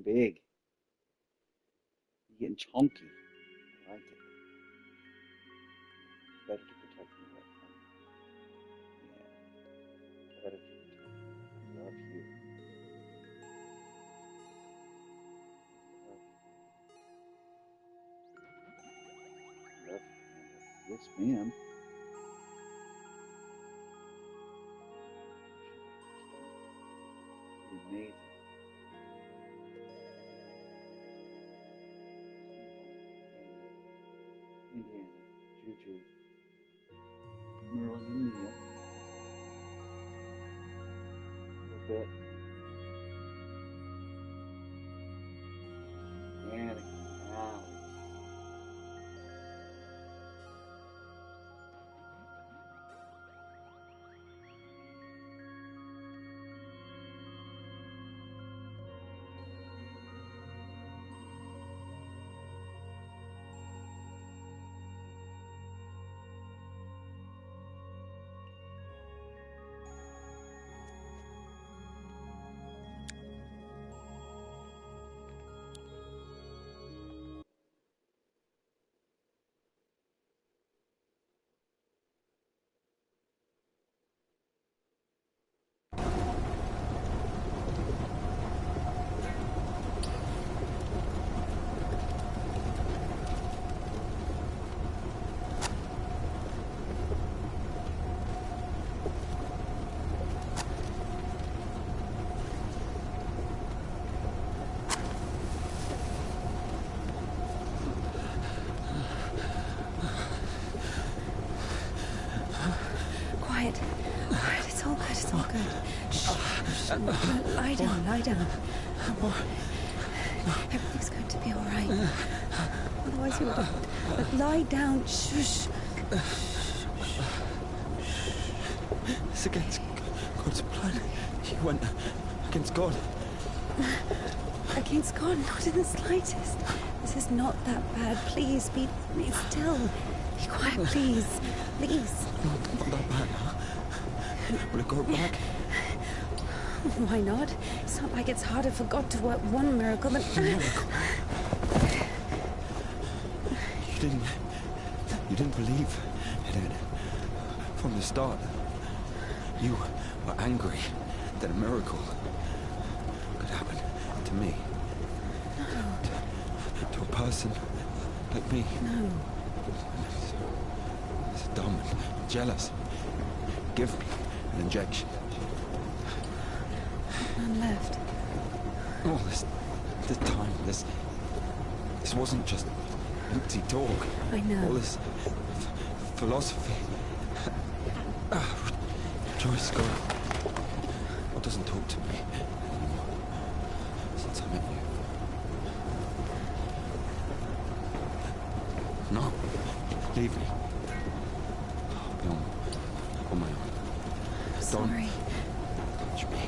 big. You're getting chunky. I like it. Better to protect me right now. Yeah. Better to protect me. I love you. I love you. Yes, ma'am. You're amazing. Indiana, Juju, Merlin and Mia, a little bit, Anakin, Alex. Quiet. Quiet. It's all good. It's all good. Shh. Lie down. Lie down. Everything's going to be all right. Otherwise you would. But lie down. Shush. It's against God's plan. You went against God. Against God? Not in the slightest. This is not that bad. Please be still. Be quiet, please. Please. Not that bad, huh? Will it go back? Why not? It's not like it's harder for God to work one miracle than... Miracle? You didn't believe in it from the start. You were angry that a miracle could happen to me. No. To a person like me. No. It's dumb and jealous. Give me an injection. None left. All this time, this wasn't just empty talk. I know. All this philosophy. Joyce, God. God doesn't talk to me anymore since I met you. No, leave me. I'll be on my own. Sorry. Don't touch me.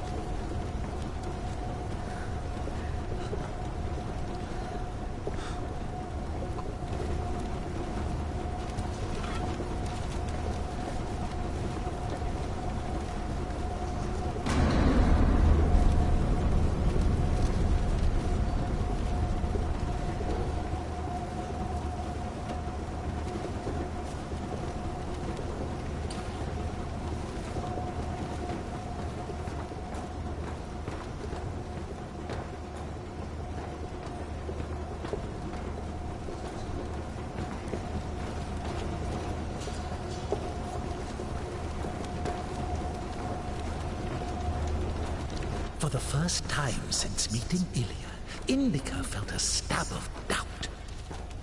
For the first time since meeting Ilya, Indica felt a stab of doubt.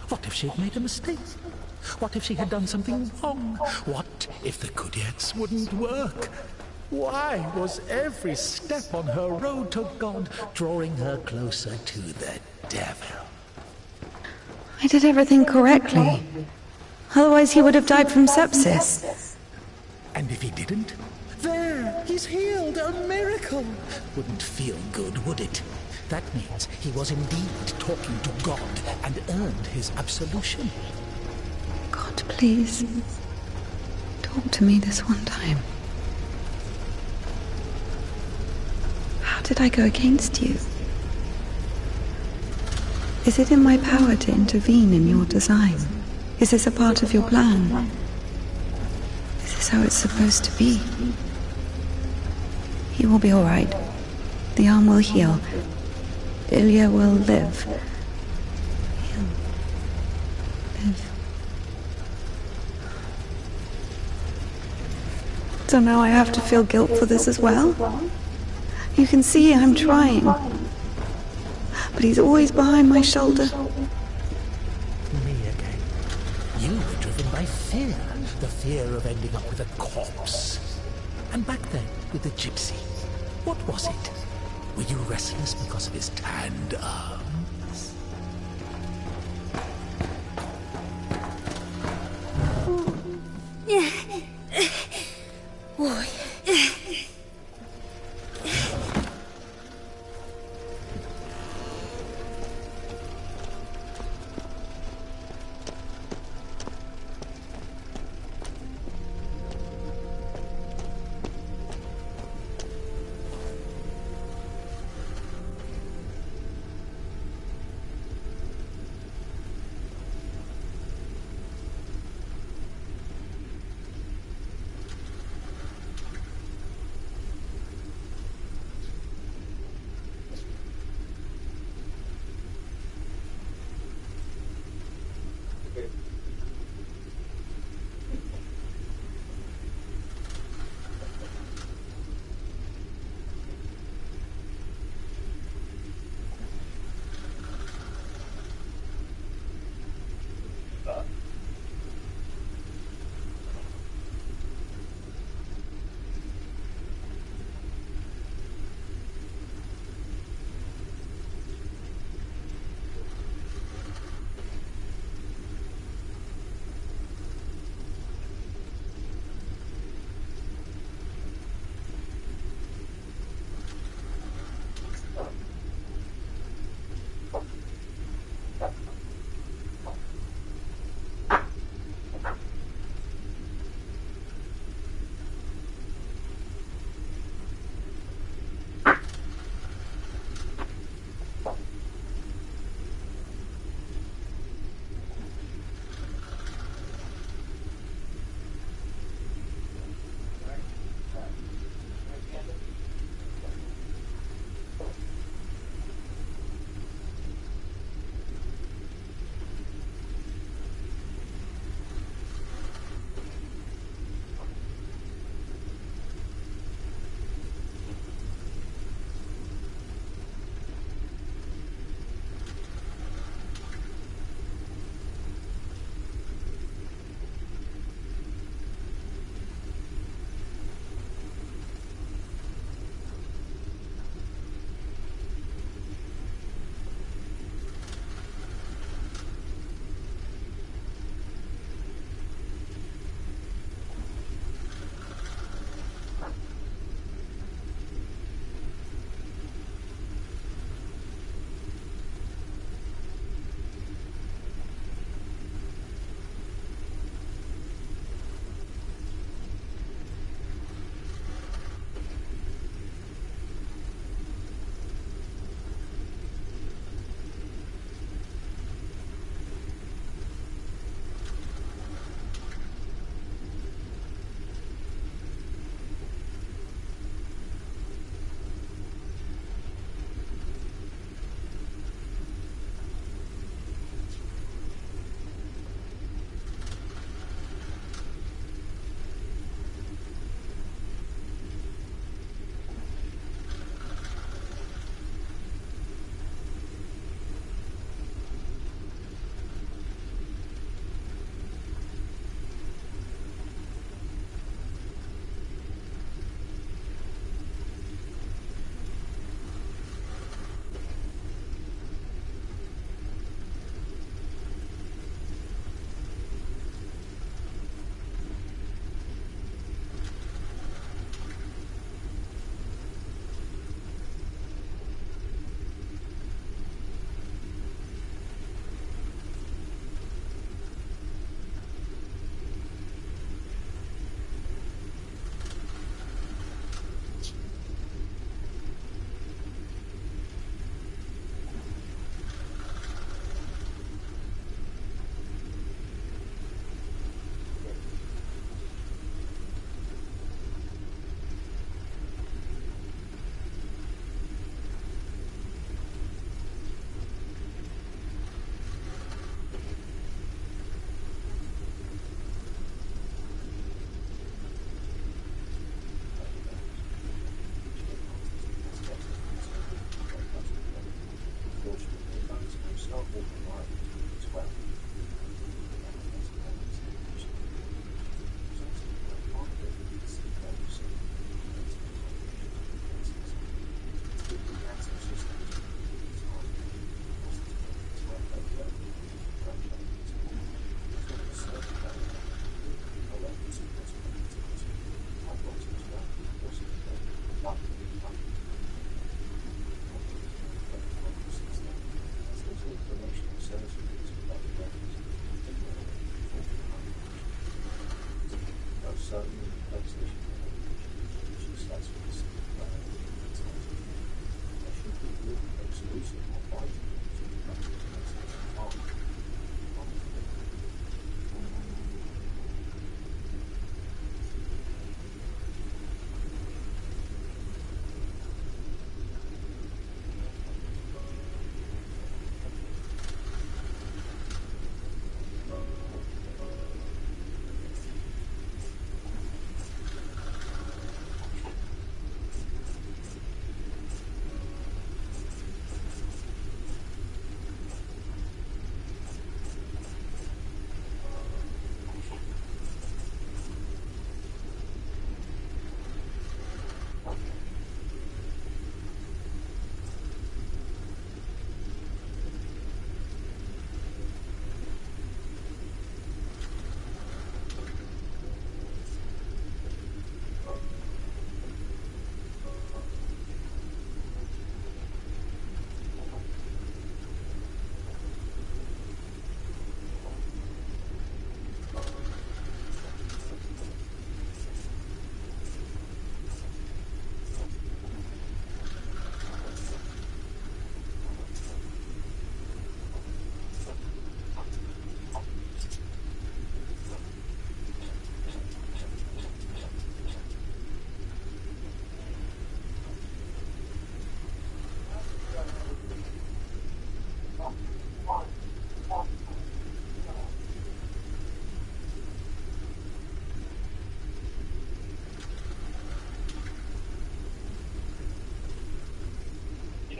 What if she'd made a mistake? What if she had done something wrong? What if the Kudiets wouldn't work? Why was every step on her road to God drawing her closer to the devil? I did everything correctly. Otherwise he would have died from sepsis. And if he didn't? There, he's healed, a miracle. Wouldn't feel good, would it? That means he was indeed talking to God and earned his absolution. God, please. Talk to me this one time. How did I go against you? Is it in my power to intervene in your design? Is this a part of your plan? Is this how it's supposed to be? He will be all right. The arm will heal. Ilya will live. He'll live. So now I have to feel guilt for this as well? You can see I'm trying. But he's always behind my shoulder. Me again. You were driven by fear. The fear of ending up with a corpse. And back then, with the gypsy, what was it? Were you restless because of his tanned arms? Boy.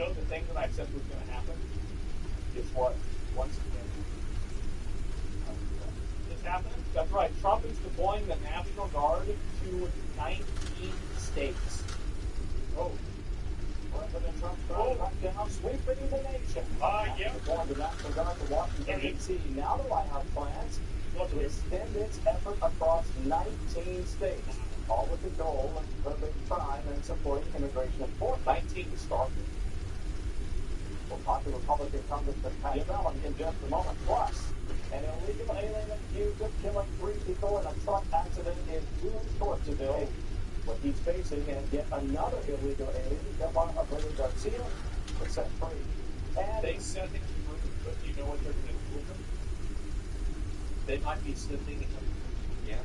know the thing that I said was going to happen is what? Once again, it's happening. That's right. Trump is deploying the National Guard to 19 states. Oh. President Trump's crackdown sweeping the nation. Yeah. Deploying the National Guard to Washington, D.C. Now the White House plans to extend its effort across 19 states, all with the goal of curbing crime and supporting immigration enforcement. 19 to start with. We'll talk to Republican Congressman Pat Fallon in just a moment. Plus, an illegal alien accused of killing 3 people in a truck accident is due in court today. What he's facing, and yet another illegal alien, Delano Garcia, was set free. And they set him free, but you know what they're going to do with him? They might be sending him to Uganda.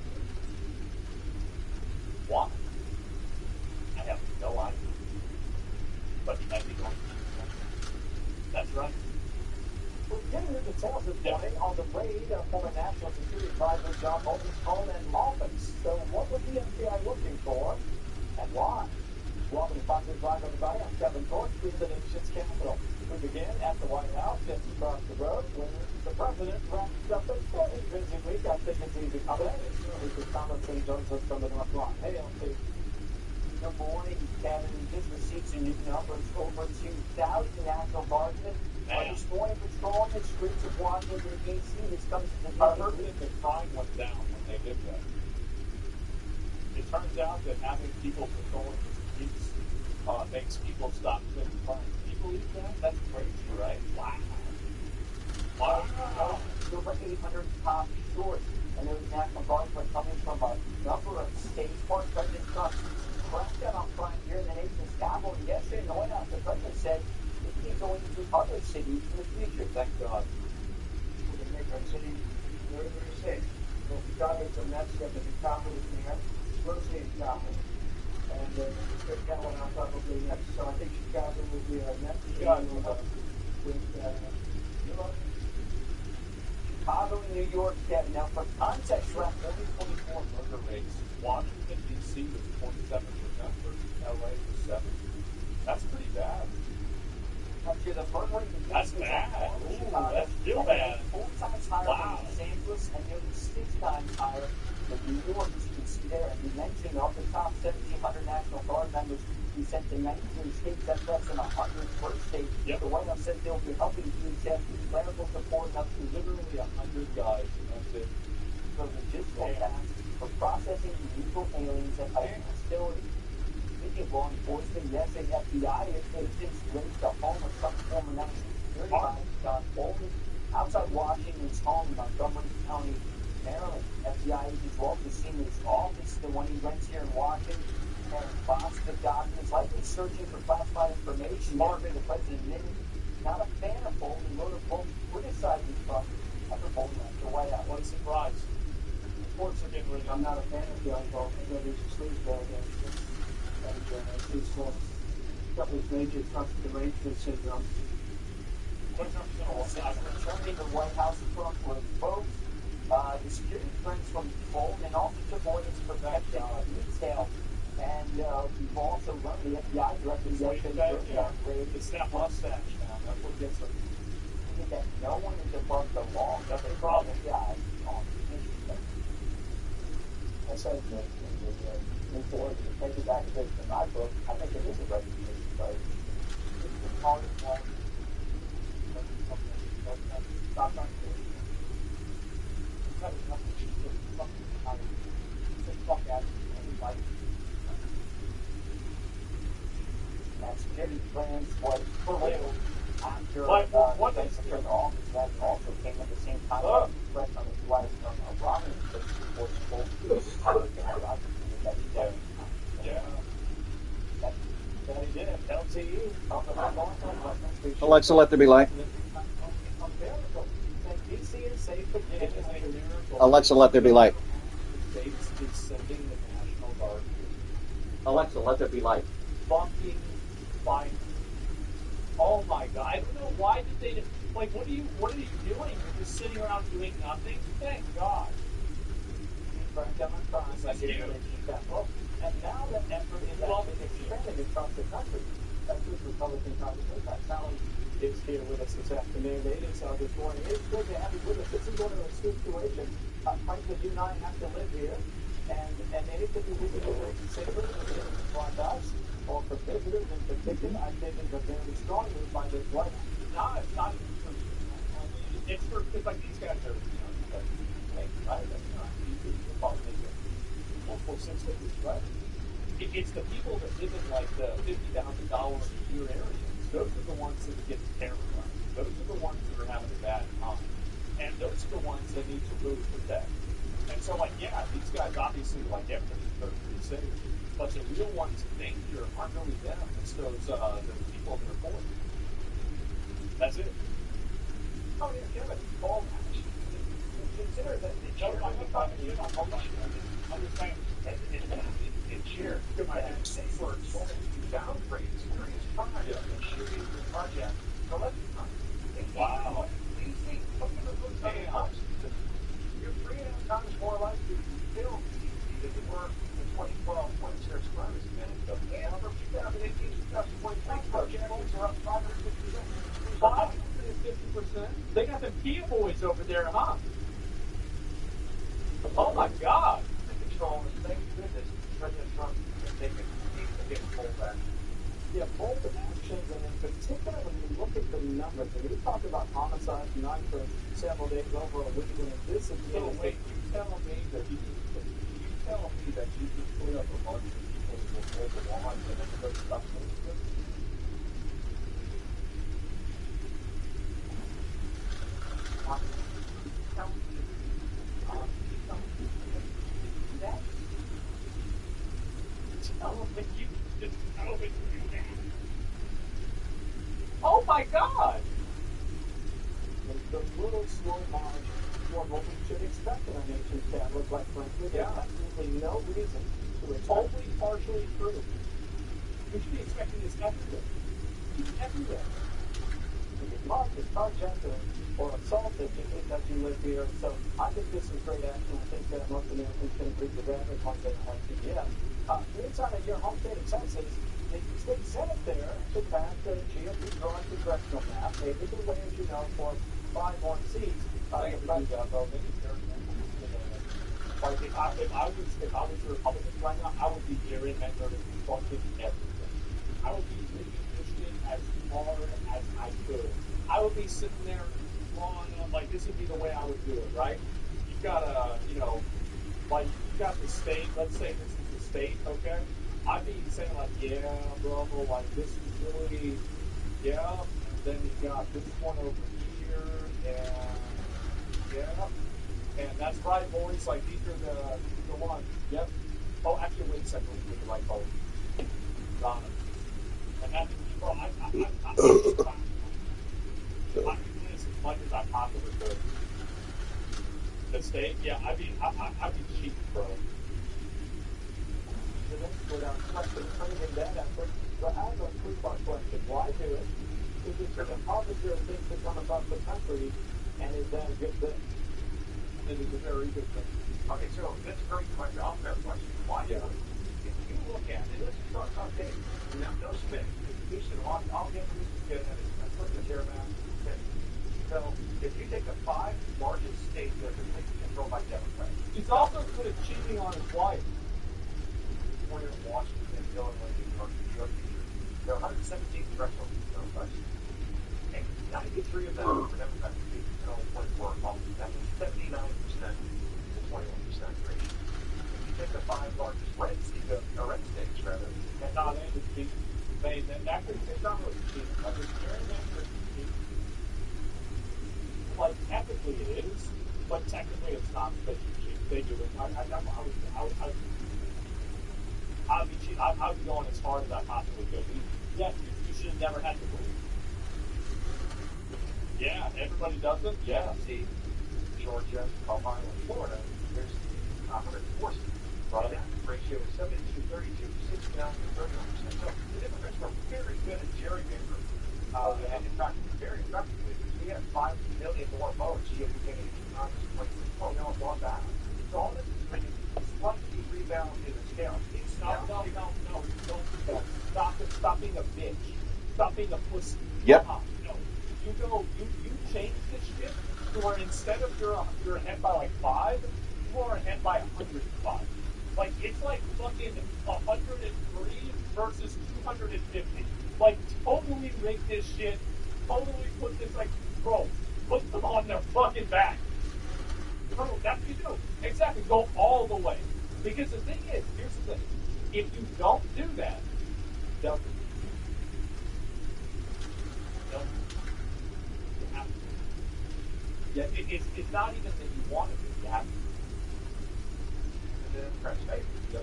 Why? I have no idea. But he might be going to Uganda. That's right. We're getting the details this morning on the raid of former National Security Advisor John Bolton's home and office. So what was the FBI looking for, and why? Welcome to Fox News Live, everybody. I'm Kevin Torch in the nation's capital. We begin at the White House, just across the road, where the president wrapped up a very busy week. I think it's easy to cover. We could Congressman Joseph from the North Lawn. Hey, LT. Good morning, Kevin. Just received some new numbers. Over 2,000 National Guardsmen are this morning patrolling the streets of Washington, D.C. This comes to the I heard that the crime went down when they did that. It turns out that having people patrolling the streets makes people stop committing crime. Can you believe that? That's crazy, right? Wow. Over 800 cops short, and those National Guardsmen coming from a number of states. Former President Trump cracked down on crime here in the nation's capital. And yesterday in the White House, the president said it can be going to other cities in the future. Thank God. We're going to make our city very, very safe. So Chicago's a mess. You have the capital in there. Rotating capital. And that one on probably next. So I think Chicago will be a net with Chicago and New York, Kevin. Now, for context, around 2024 murder rates. Washington, D.C. was 27% versus L.A. was 7%. That's pretty bad. After the murder rate in That's bad. Ooh, that's still bad. 4 times higher Wow. than Los Angeles and nearly 6 times higher than New York, as you can see there. And you mentioned off the top 1,700 National Guard members we sent to 19 states. That's less than 100 per state. Yep. The White House said they'll be helping DHS with medical support up to Literally 100 guys, and that's it. the logistical tasks for processing illegal aliens at ICE facilities. Speaking of law enforcement, yes, the FBI has since raised the home of some former national security advisor John Bolton outside Washington's home in Montgomery County, Maryland. FBI agents were also seen in his office, the one he rents here in Washington, and boxes of documents, likely searching for classified information. Margaret, the president, admitted not a fan of Bolton, wrote a book criticizing Trump after Bolton left the White House. What a surprise. Reports are getting rid of I'm not a fan of John Bolton. There's a sleeve bag and he's got his major trust derangement syndrome. Concerning the White House Trump was both the security threats from Bolton and also avoidance protection detail. And we've also learned the FBI director yesterday It's that mustache now. That's what gets them. that no one is above the law. That's a problem. Yeah, I said that in Florida, to take it back to my book, I think it is a recognition, but it's the hardest one. Stop on that security clearance was real after what the security office that also came at the same time as the threat on his life from a robbery that he did. LTE. Alexa, let there be light. DC is safe again. It is a miracle. Alexa, let there be light. The States is sending the National Guard here. Alexa, let there be light. Fucking fine. Oh my God! I don't know why did they like. What are you doing? You're just sitting around doing nothing. Thank God. And now that effort is actually expanded across the country. Texas Republican Congressman Pat Fallon is here with us this afternoon. It is this morning. It's good to have you with us. This is one of those situations. Frankly, you and I have to live here, and anything we can do to make it safer for us or for visitors in particular, I think is a very strong move by this White House. No, it's not. It's for, it's like these guys are, you know, right? That's not easy to follow multiple 6 figures, right? It's the people that live in like the $50,000 a year areas. Those are the ones that get terrorized. Those are the ones that are having a bad time. And those are the ones that need to really protect. And so, like, yeah, these guys obviously, like, everybody's pretty safe. But the real ones in danger aren't really them. It's those people that are pulling. That's it. Oh, yeah, Kevin, all match. Consider that the chair, Understand? in chair, and safer downgrades during his time and shooting the project for 11 times. Wow. These things, look at the books on the house. You're 3.5 times more likely to be killed than you were in 2012 when Sarah Squires managed them. And from 2018 to 2023, projects are up 550%. 550%? They got the Kia boys over there, huh? Oh my God! The control, and thank goodness President Trump has taken significant pullback. Yeah, bold actions, and in particular, when you look at the numbers, and we talked about homicides, not for several days, over a week, and this is So wait, you tell me that you just put up a bunch of people who will pull the Walmart and everybody stops moving them? Oh my God! the little slow march toward what we should expect in our nation's capital, quite frankly. There's absolutely no reason to expect. Totally partially true. We should be expecting this everywhere. Everywhere. To get mugged, is carjacked, or assaulted because you live here. So I think this is great action. I think that most Americans can agree with that. As long as they don't like CBS. Inside of your home state of Texas, the state Senate there to pass the GOP drawn congressional map, maybe the way, as you know, for 5 more seats. Like if I was a Republican right now, I would be gerrymandering fucking everything. I would be pushing as hard as I could. I would be sitting there drawing up, like, this would be the way I would do it, right? You've got like, you've got the state, let's say this is the state, okay? I'd be saying, like, yeah, bro, like, this is really, yeah, and then you got this one over here, and, yeah, and that's right, boys, like, these are the ones, yep. Oh, actually, wait a second, we can like both. Got it. And that's, bro, I can do this as much as I possibly could. The state, yeah, I'd be cheap, bro. Without question, in that effort. But I have a two-part question. Why do it? Is it an officer of things that come across the country, and is that a good thing? It is a very good thing. Okay, so that's a very question. I'll fair question. Why do it? If you look at it, let's start okay. Now, no spin. You should I'll get this good at it. That's what the chairman said. So if you take the 5 largest states that are completely controlled by Democrats, He's also good at cheating on his wife. California, Washington, Illinois, New York, there are 117 thresholds for Democrats. And 93 of them are Democrats to be 24 Republicans. That means 79% to 21% ratio. If you take the 5 largest red states, rather, And not into cheating. It's not really cheating. Like, it's gerrymandering cheating. Like, technically it is, but technically it's not because you cheat. They do it. I'd be going as hard as I possibly could. Yes, you should have never had to believe. Yeah, everybody does it. Yeah. see, Georgia, Colorado, and Florida, there's 104 states. Right. That ratio is 72, 32, 69, and 31%. So the Democrats were very good at gerrymandering. And in fact, very effectively. We had 5 million more votes. GOP came into Congress in 2012. No one lost that. So all this is bringing slightly rebound in the scale. No. Don't do that. Stop being a bitch. Stop being a pussy. Yep. No. You change this shit to where instead of you're ahead by like 5, you are ahead by 105. Like, it's like fucking 103 versus 250. Like, totally rig this shit. Totally put this, like, bro, put them on their fucking back. Bro, that's what you do. Exactly. Go all the way. Because the thing is, here's the thing. If you don't do that, they'll you have to. Yeah, it's not even that you want to do it. You have to.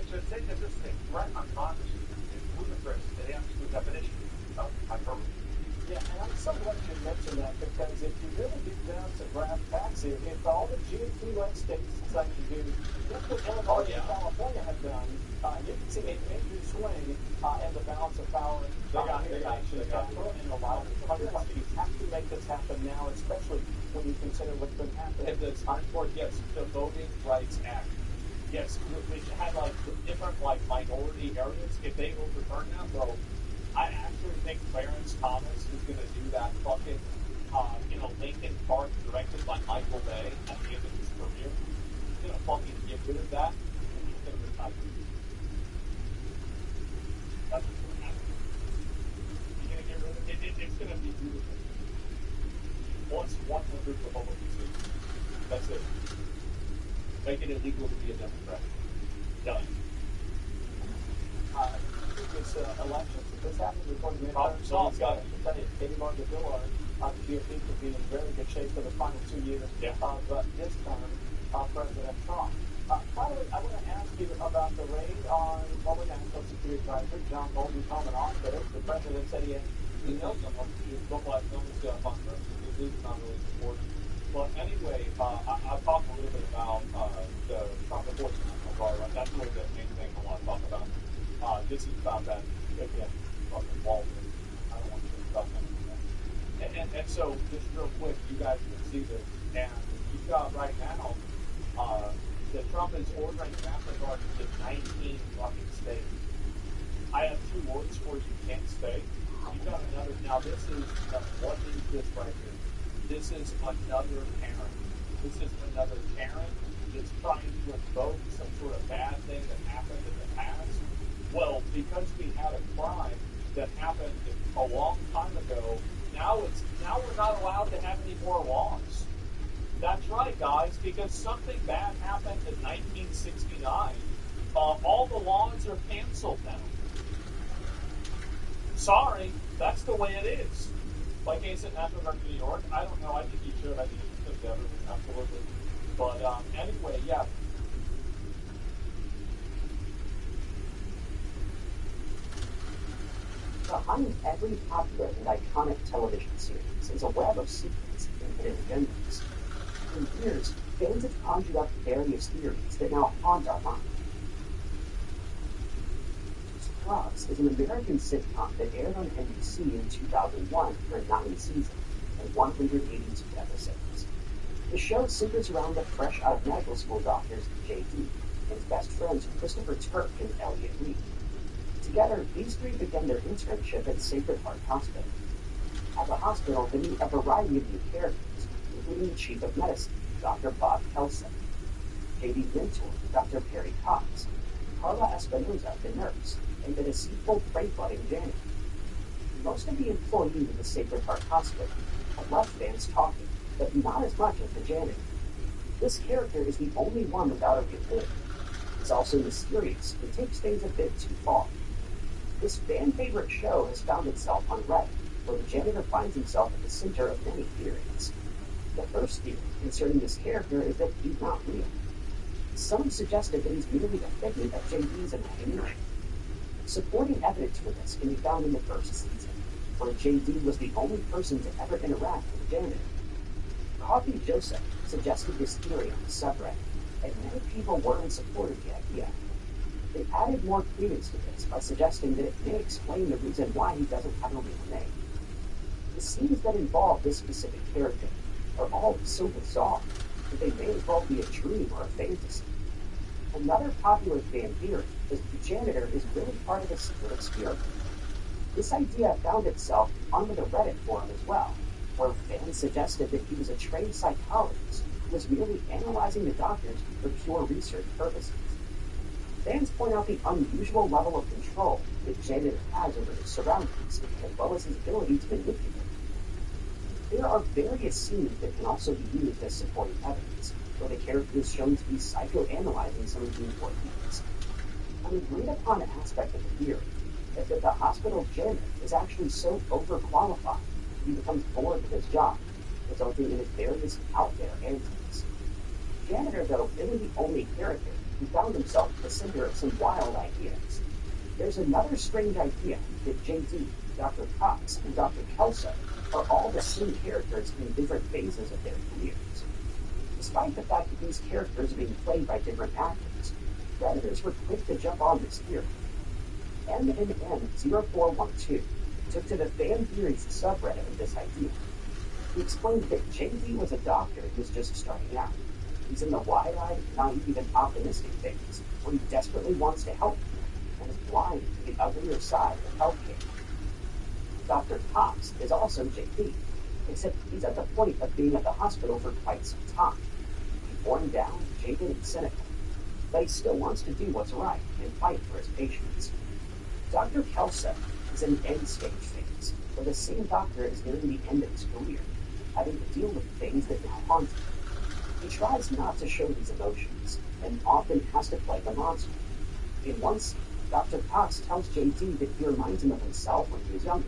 So take this thing right on Congress is ludicrous to the absolute definition of hyperbole. Yeah, and I'm so glad you mentioned that because if you really get down to brass tacks here, if all the GOP-led states decide to do just what Illinois and California have done, you can see a major swing in the balance of power in the nation's capital, and a lot of other countries have to make this happen now, especially when you consider what's been happening. If the time for the Voting Rights Act, yes, which had like the different like minority areas, if they overturn that, bro, I actually think Clarence Thomas is going to do that fucking, Lincoln Park directed by Michael Bay at the end of his career. He's going to fucking get rid of that, and he's going to retire. That's what's going to happen. He's going to get rid of it. It's going to be beautiful. Once 100 Republicans do. That's it. Make it illegal to be a Democrat. Done. This election, this happened before the Problem midterms. solved, got it. Katie Martin-Dillard, the GOP could be in very good shape for the final 2 years of this term, President Trump. Finally, I want to ask you about the raid on former National Security Advisor John Bolton's home and hospital. The president said he knows someone. His book life illness on this is not really important. But anyway, I'll talk a little bit about the Trump Enforcement National Guard. Right? That's really the main thing I want to talk about. This is about that, again, fucking Walton. I don't want to talk about anything. And so, just real quick, you guys can see this. And you've got right now, that Trump is ordering the National Guard to 19 fucking states. I have 2 words for you can't stay. You've got another, now this is, what is this right here? This is another Karen. This is another Karen that's trying to invoke some sort of bad thing that happened in the past. Well, because we had a crime that happened a long time ago, now we're not allowed to have any more laws. That's right, guys, because something bad happened in 1969. All the laws are canceled now. Sorry, that's the way it is. Like I said, National Guard of New York, I don't know, I think you should, I think you should have absolutely. But anyway, yeah. Behind every popular and iconic television series is a web of secrets and hidden agendas. For years, fans have conjured up various theories that now haunt our minds. Scrubs is an American sitcom that aired on NBC in 2001 for 9 seasons and 182 episodes. The show centers around the fresh out of medical school doctors J.D. and his best friends Christopher Turk and Elliot Reed. Together, these 3 began their internship at Sacred Heart Hospital. At the hospital, they meet a variety of new characters, including the chief of medicine, Dr. Bob Kelso, J.D.'s mentor, Dr. Perry Cox, Carla Espinoza, the nurse, and the deceitful prey-flooding janitor. Most of the employees of the Sacred Heart Hospital have left fans talking, but not as much as the janitor. This character is the only one without a real name. He's also mysterious and takes things a bit too far. This fan-favorite show has found itself on Reddit, where the janitor finds himself at the center of many theories. The first theory concerning this character is that he's not real. Some have suggested that he's merely a figment of J.D.'s imagination. Supporting evidence for this can be found in the first season, where J.D. was the only person to ever interact with the janitor. Coffee Joseph suggested this theory on the subreddit, and many people were in support of the idea. They added more credence to this by suggesting that it may explain the reason why he doesn't have a real name. The scenes that involve this specific character are all so bizarre that they may as well be a dream or a fantasy. Another popular fan theory is that the janitor is really part of a secret experiment. This idea found itself on the Reddit forum as well, where fans suggested that he was a trained psychologist who was merely analyzing the doctors for pure research purposes. Fans point out the unusual level of control that Janitor has over his surroundings, as well as his ability to manipulate. There are various scenes that can also be used as supporting evidence, where the character is shown to be psychoanalyzing some of the important things. An agreed-upon aspect of the theory is that the hospital janitor is actually so overqualified he becomes bored with his job, resulting in his various out-there antics. Janitor, though, isn't the only character who found himself at the center of some wild ideas. There's another strange idea that JD, Dr. Cox, and Dr. Kelso are all the same characters in different phases of their careers. Despite the fact that these characters are being played by different actors, Redditors were quick to jump on this theory. MNN0412 took to the fan theories subreddit of this idea. He explained that JD was a doctor who was just starting out. He's in the wide-eyed, naive, and optimistic phase, where he desperately wants to help people, and is blind to the uglier side of healthcare. Dr. Cox is also JD, except he's at the point of being at the hospital for quite some time. He's worn down, jaded, and cynical, but he still wants to do what's right and fight for his patients. Dr. Kelso is in an end-stage phase, where the same doctor is nearing the end of his career, having to deal with things that now haunt him. He tries not to show these emotions, and often has to play the monster. In one scene, Dr. Cox tells JD that he reminds him of himself when he was younger.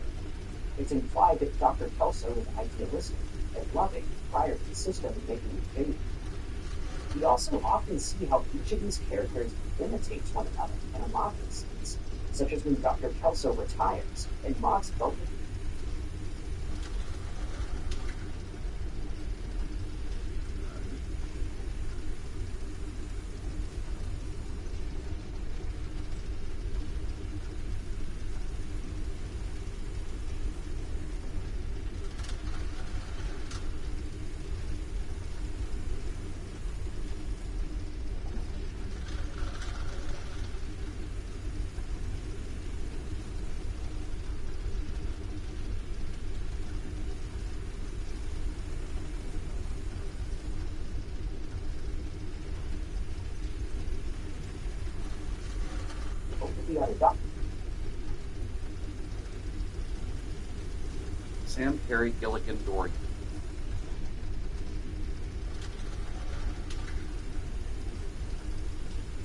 It's implied that Dr. Kelso was idealistic and loving prior to the system making him failure. We also often see how each of these characters imitates one another in a mocking sense, such as when Dr. Kelso retires and mocks both of them. Sam Perry Gilligan Dory.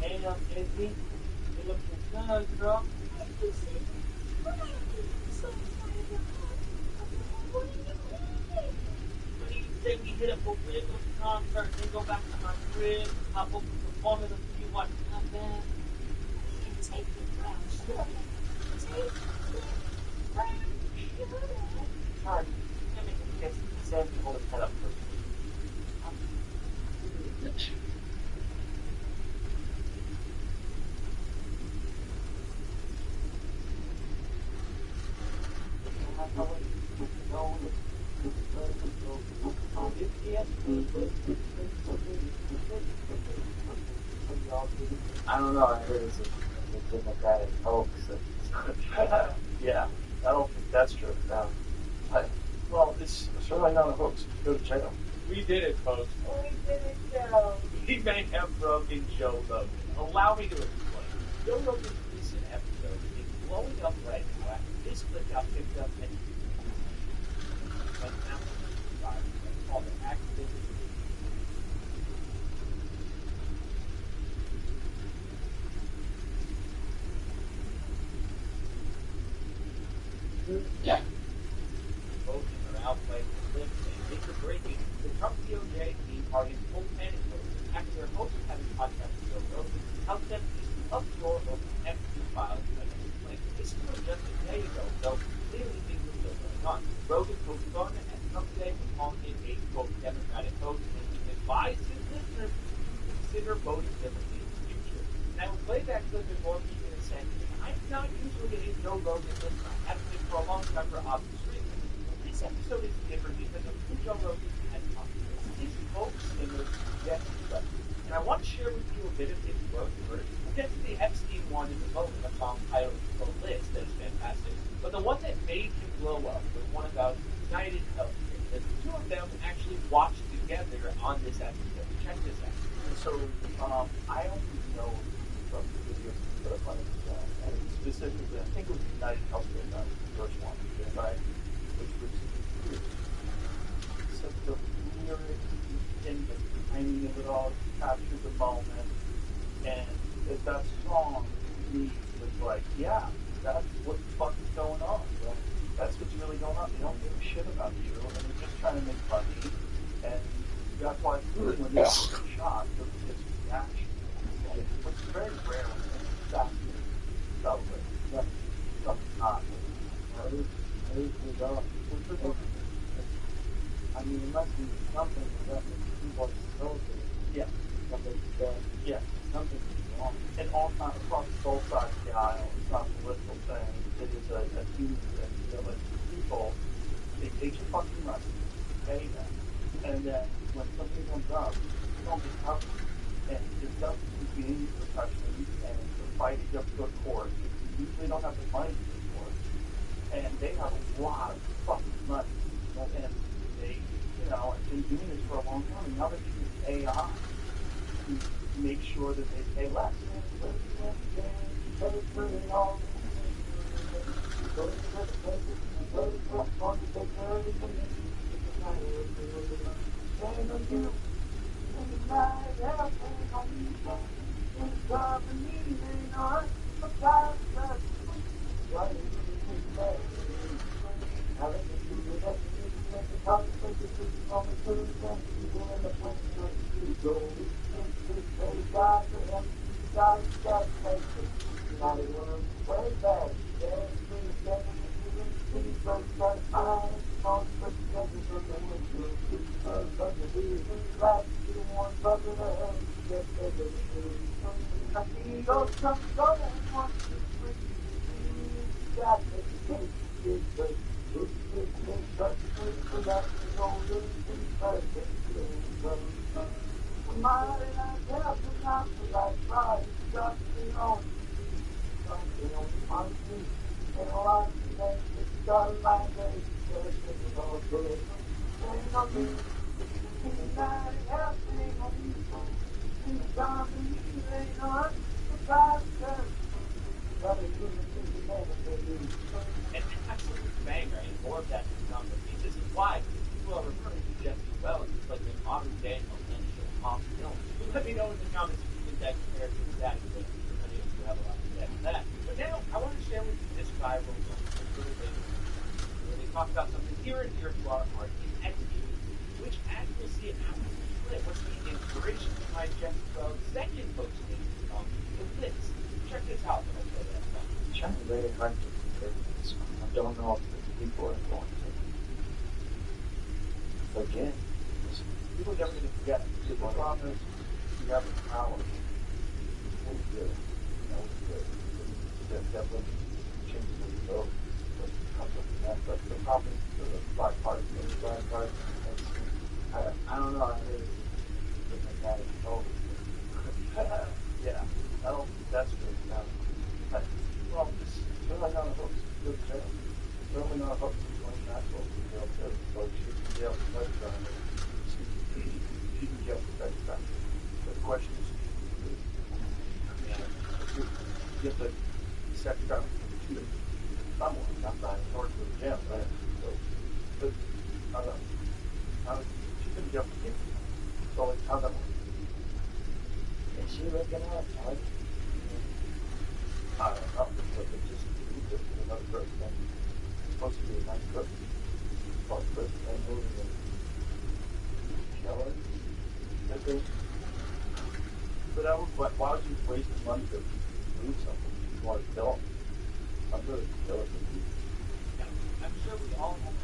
Hey, Izzy, you looking good, girl. What do you say we hit up a Wiggles concert, then go back to my crib, hop over the phone and you watch that band? Take it brown sugar. Take it brown sugar. Sorry, let me get Sam to hold his head up first. I don't know. I heard it's a Democratic hoax. Yeah, I don't think that's true. No. Well, it's certainly not a hoax. Go to jail. We did it, folks. We did it, Joe. We may have broken Joe Rogan. Allow me to explain. Joe Rogan's recent episode is blowing up right now after this clip got picked up and called the activist. Yeah. Voting or outplaying the clip and it's a breaking. The Trump DOJ team parties full panic mode after their host having podcast with Joe Rogan helped them use the uproar over FB files and explained this was just a day ago, though clearly things were still going on. Rogan posted on it and Trump today was calling it a quote Democratic hoax and he advised his listeners to consider voting differently in the future. And I will play that clip in more people in a second. I'm not usually a Joe Rogan listener. I haven't been for a long time for obvious reasons. But this episode is different because of who Joe Rogan has talked to. His folks and their suggestions. But And I want to share with you a bit of his work first. We'll get to the Epstein one in a moment, a song titled The List that's fantastic. But the one that made him blow up was one about United Healthcare, that the two of them actually watched together on this episode. Check this out. And so I only know from the videos that I've run and specifically, I think it was United Healthcare, that was the first one, right? Which was such the lyric and the timing of it all captured the moment. And that song to me was like, yeah, that's what the fuck is going on. Right? That's what's really going on. They don't give a shit about you, and they're just trying to make money. And that's why when they get shot, there's reaction. Which is very rare when it's assassinated. I mean, it must be something that people are facilitating. Yeah. Yeah. Something wrong. And all time across both sides of the aisle, it's not a political thing. It is a human thing. You know, like people, they take your fucking money, pay them, and then when something comes up, you don't get covered. And it's up between professions and the fight you have to go to court. You usually don't have the money to go to court. And they have a lot of fucking money. And they, you know, have been doing this for a long time. And now they're using AI to make sure that they pay less. And absolute banger, and more of that to come. This is why people are referring to Jesse Wells as like a modern day millennial pop film. Let me know in the comments if you think that character is that good. I mean, you have a lot to say on that. But now, I want to share with you this viral moment where they talk about something near and dear to our heart in Epstein, which, as we'll see it after the clip, was the inspiration behind Jesse Wells' second posting song, The List. Check this out when I play that song. I'm trying very hard to compare this one. I don't know if the people are going to forget. People never going to forget. The problem is you have the power. What you do, you know, that will change the way you go. What comes up from that. But the problem is the black party. I don't know. I really think like that is over. Yeah, I don't think that's good. Well, just throw it on the hooks. Good jail. Throw it on the hooks. Going back over the jail too. So she can jail for next time. She can jail for next time. The question is, you have to set the ground to someone, not by the court to the jail, right? So, but, I don't know. She can jail for him. So, like, how's that work? Is she looking at it? I don't know, but it just another person. It's supposed to be a nice person. But person moving and kill her. But why would you waste the money to lose something? You want to kill them? I'm going to kill it. I'm sure we all have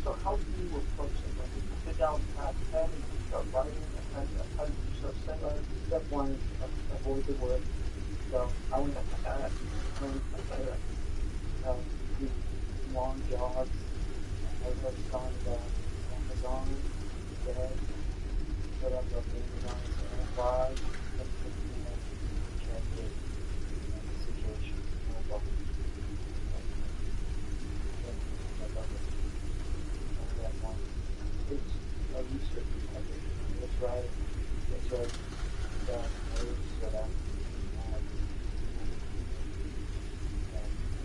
So how do you approach it? When you sit down at 10 and you start writing, and how do you start saying, step one is avoid the word. So I went do long jogs. I was on Amazon instead. Put up the Amazon and why and translate the situation. It's a research project. That's right. That's right. So that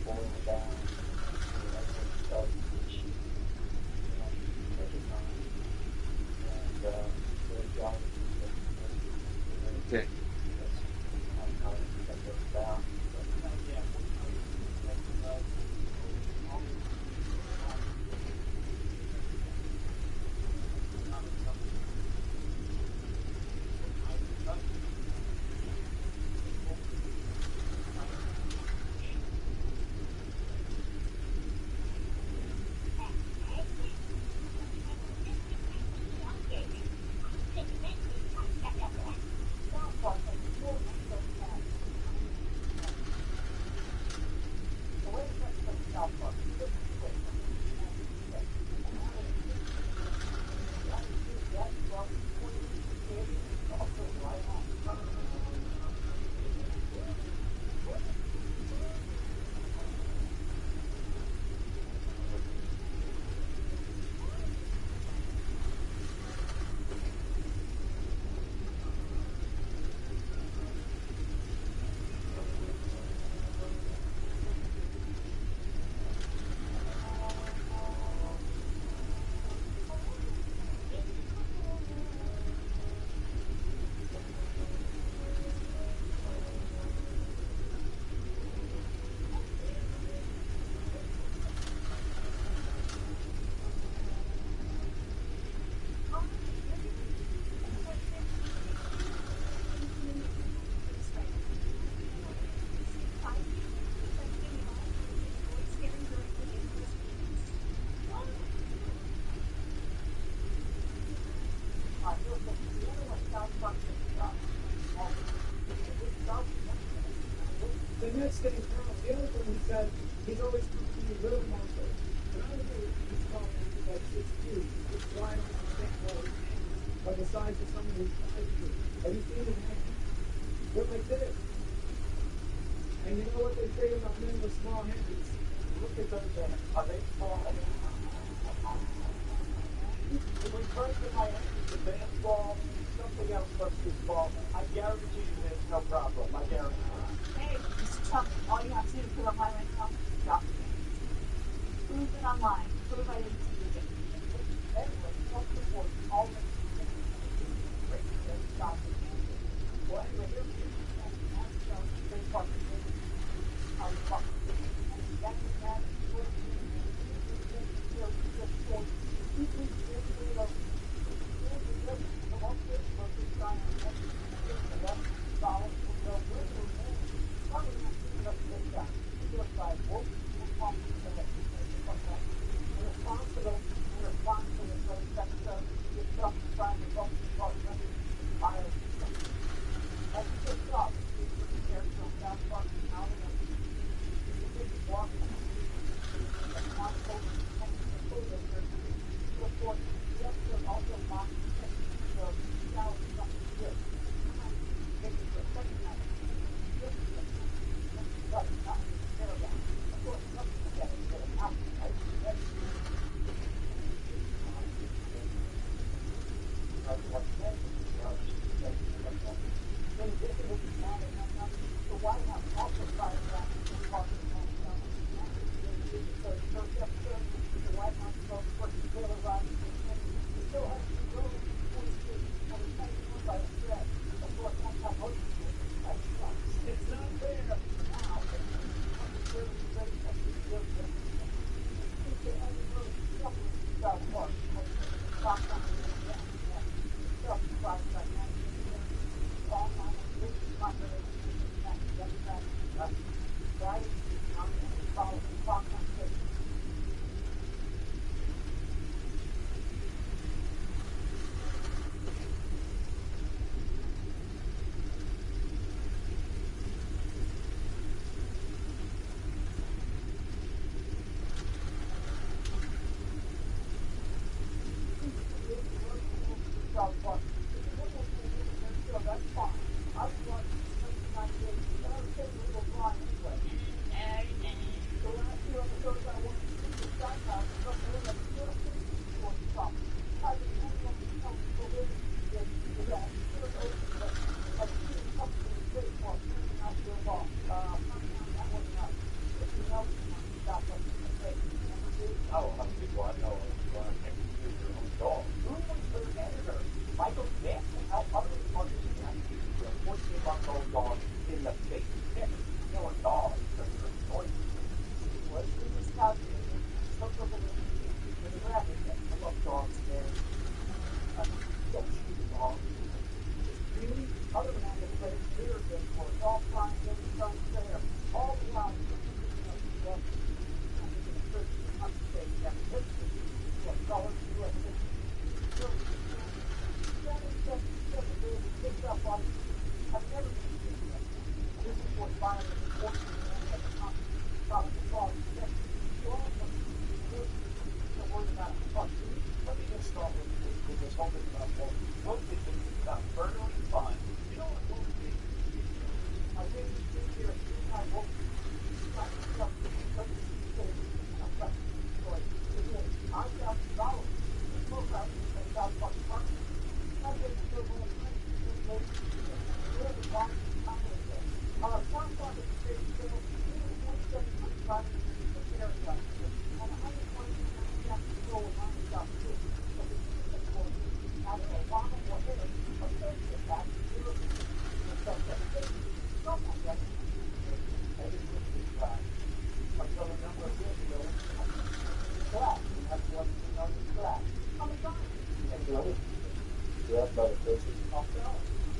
boil it down. Start each every time. And the job Okay. that's how it goes down. The next thing, the other thing he said, he's always talking to little monsters. But I don't think he's talking to like 6'2", it's wide on the thick wall, by the size of someone who's 5'2". Have you seen his hands? They're like this. And you know what they say about men with small hands? Look at those hands. Are they small? When we turn to my hands, the baseball, something else must be small. I guarantee you there's no problem. I guarantee you. it online so everybody can see it. Anyway, Trump supports all of great stop the campaign. Well, anyway, here's the big part of the how the fuck and that's the bad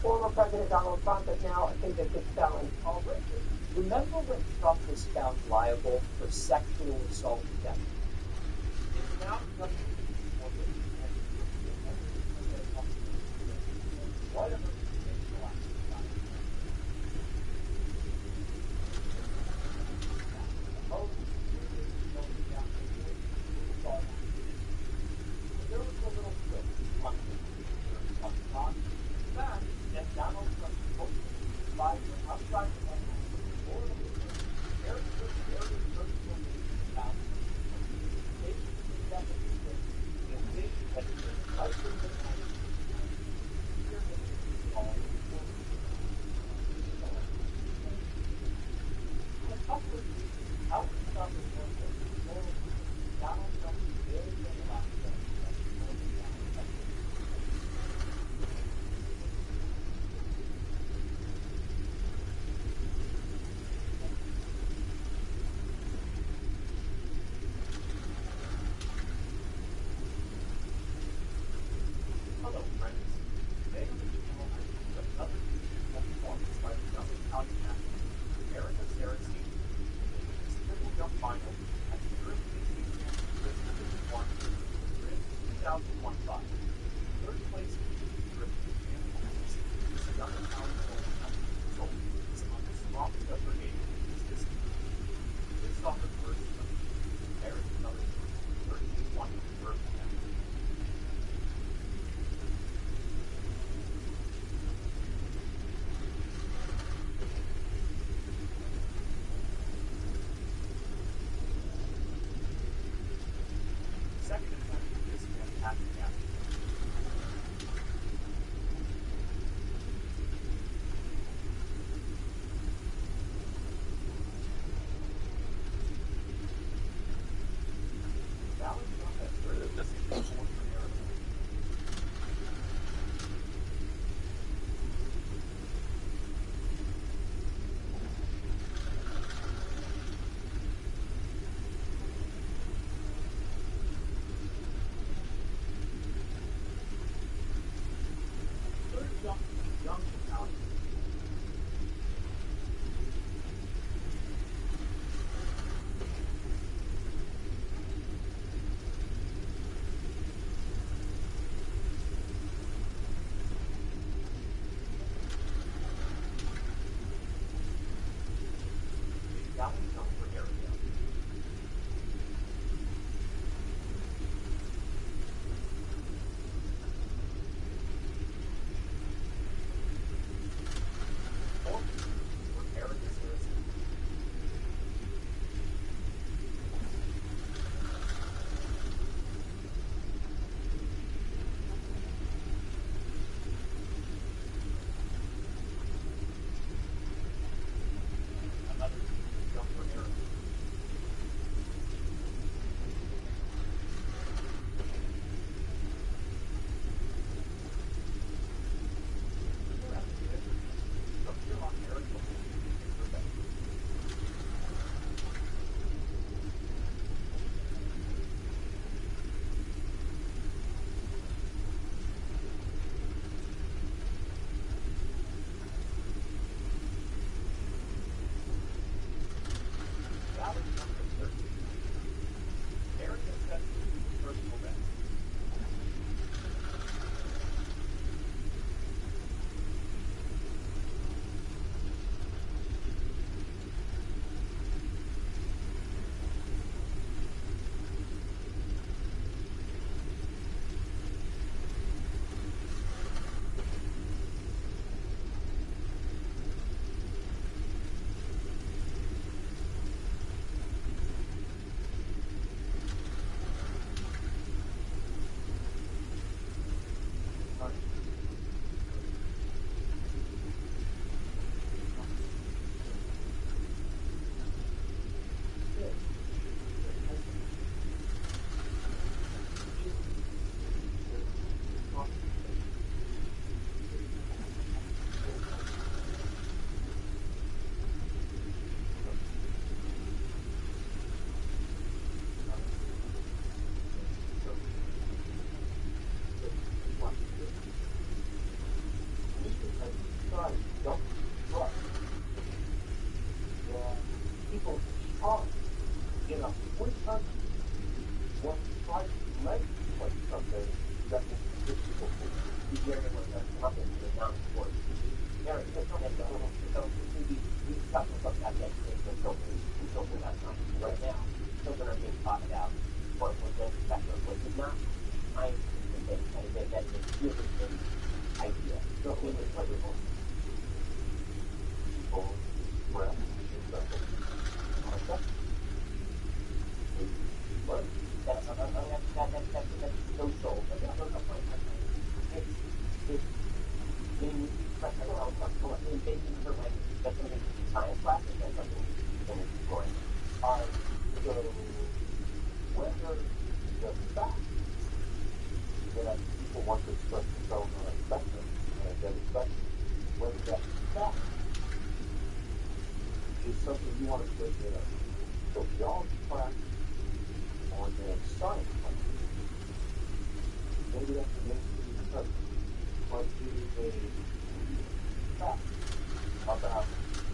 Former President Donald Trump is now a convicted felon. Remember when Trump was found liable for sexual assault death? 2025. Third place for animals. This is young Italian soul is among the strongest of her age. This off the first there is another 31 birth count. Second attempt is fantastic action. Balance on that third, this is one for Eric. Third young Italian. Balance on for Eric. Fourth for Eric Harrison. Another jump for Eric. From here on, Eric will be perfect. Balance number 13. Eric has set the personal best. People talk in a quick country when you try to legislate something that will give people be very much nothing to announce for it. Eric, let's not make that little we talked about that yesterday, but we don't do that time. Right now, children are being taught about what the spectrum, which is not scientific thing. I think that is a really good idea. So when it's like people, breath, but that's social. But that's not the point. It's being practical outcome. In taking her language, that's something science classes. That's something you can explore. So whether the fact that people want to express themselves on a spectrum, whether that fact is something you want to put in a sociology class or in a science class. Maybe that's the mainstream study. But it is a fact about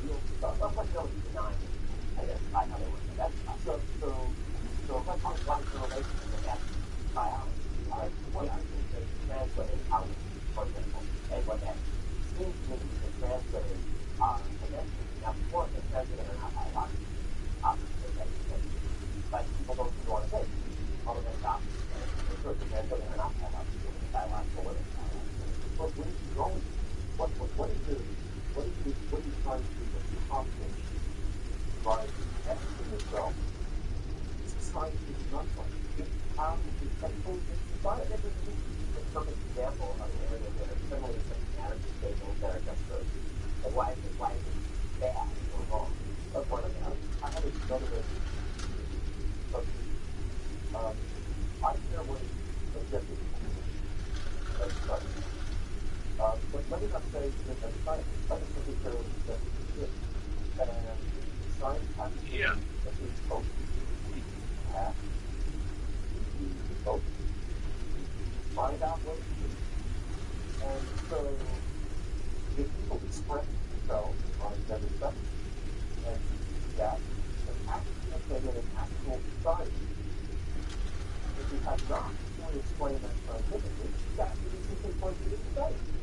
real stuff. Not like no denying it. I guess I know they would say that. So if I talk about correlation and that's biology, like It's not a perfect example of an area where similarly symptomatic signals that are just good. Like why is it bad or wrong? But one of them, I had to go to this. I care what objective study. But let me not say that as scientists, I just simply care what objective is. And science has to be at least focused. Find out what it is. And so, if people express themselves on a given subject, and that in an actual society, if you have not fully explained that scientifically, that is simply going to be studied.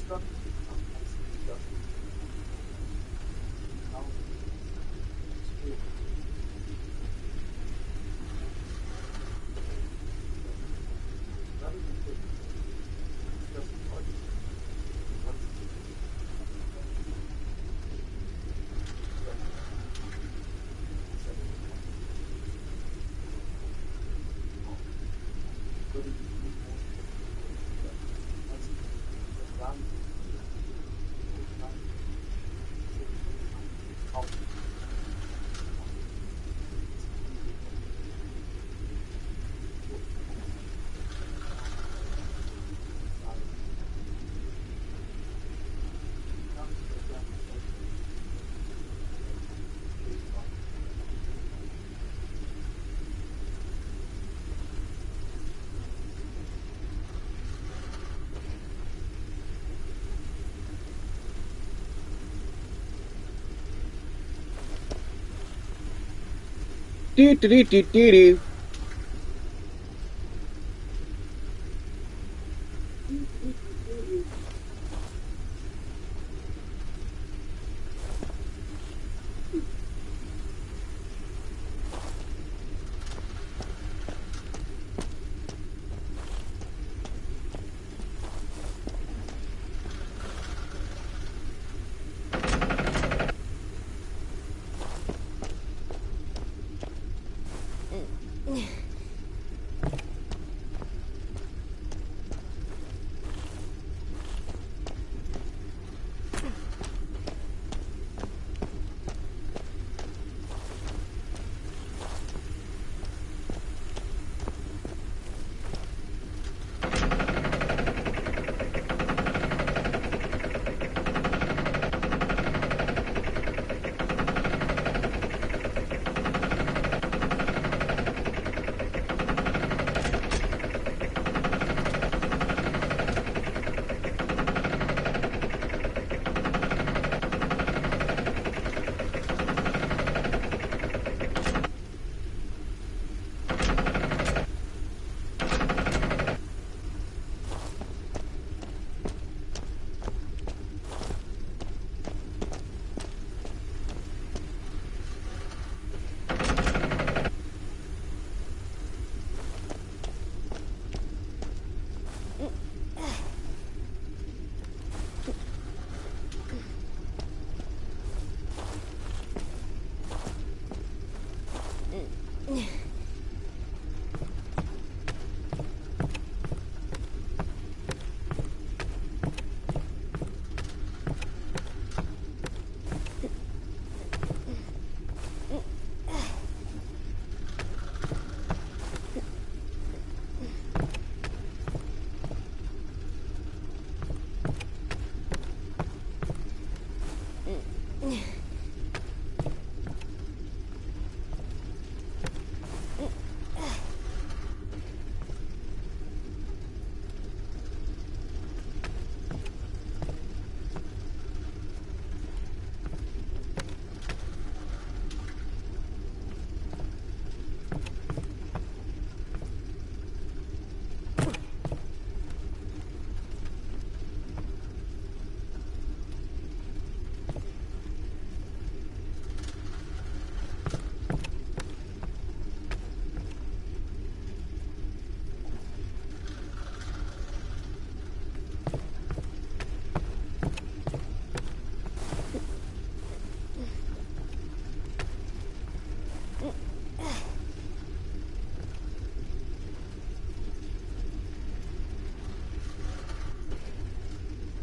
stuff. Stuff. Do do do do do do.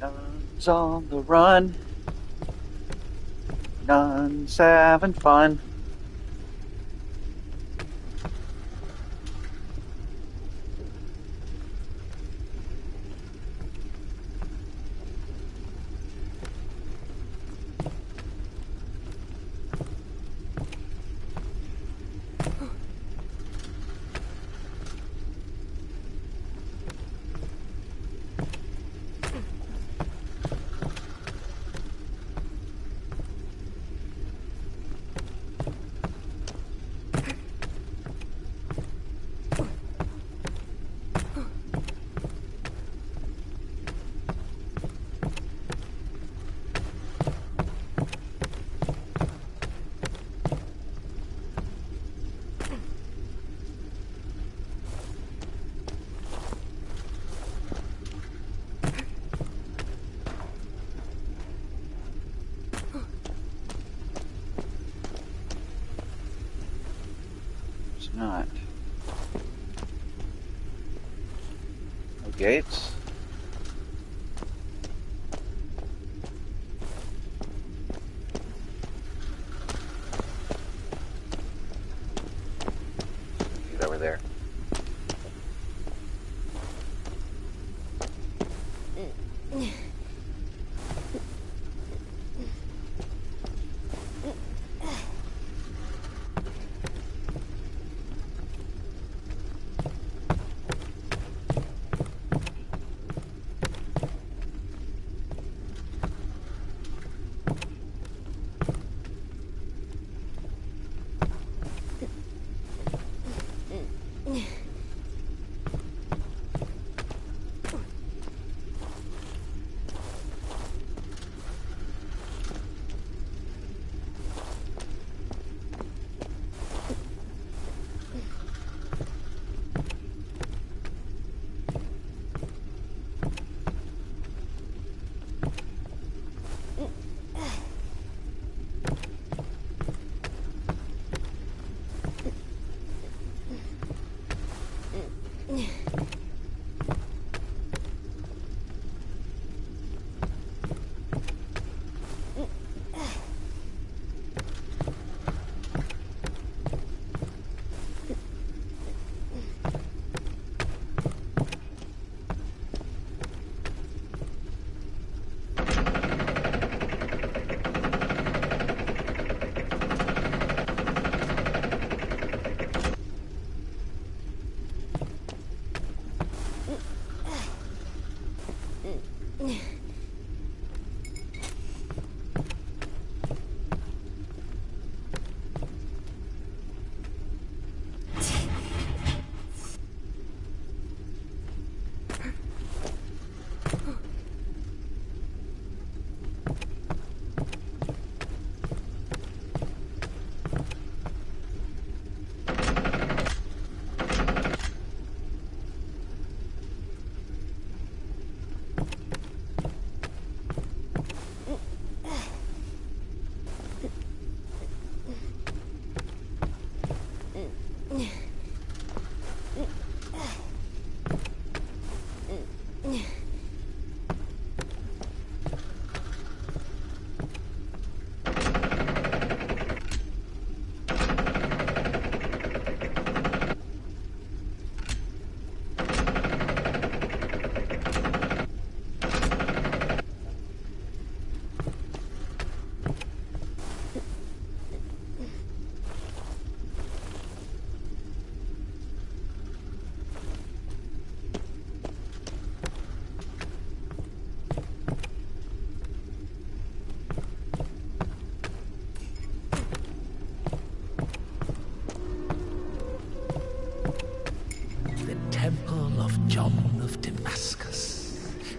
Nuns on the run. Nuns having fun. not? No gates? Get over there.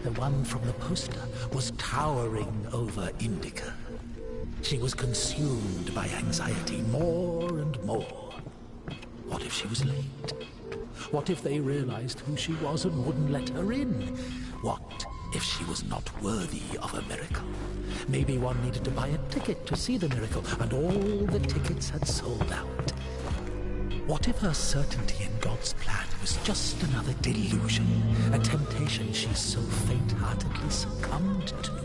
The one from the poster was towering over Indica. She was consumed by anxiety more and more. What if she was late? What if they realized who she was and wouldn't let her in? What if she was not worthy of a miracle? Maybe one needed to buy a ticket to see the miracle, and all the tickets had sold out. What if her certainty in God's plan was just another delusion, a temptation she so faint-heartedly succumbed to?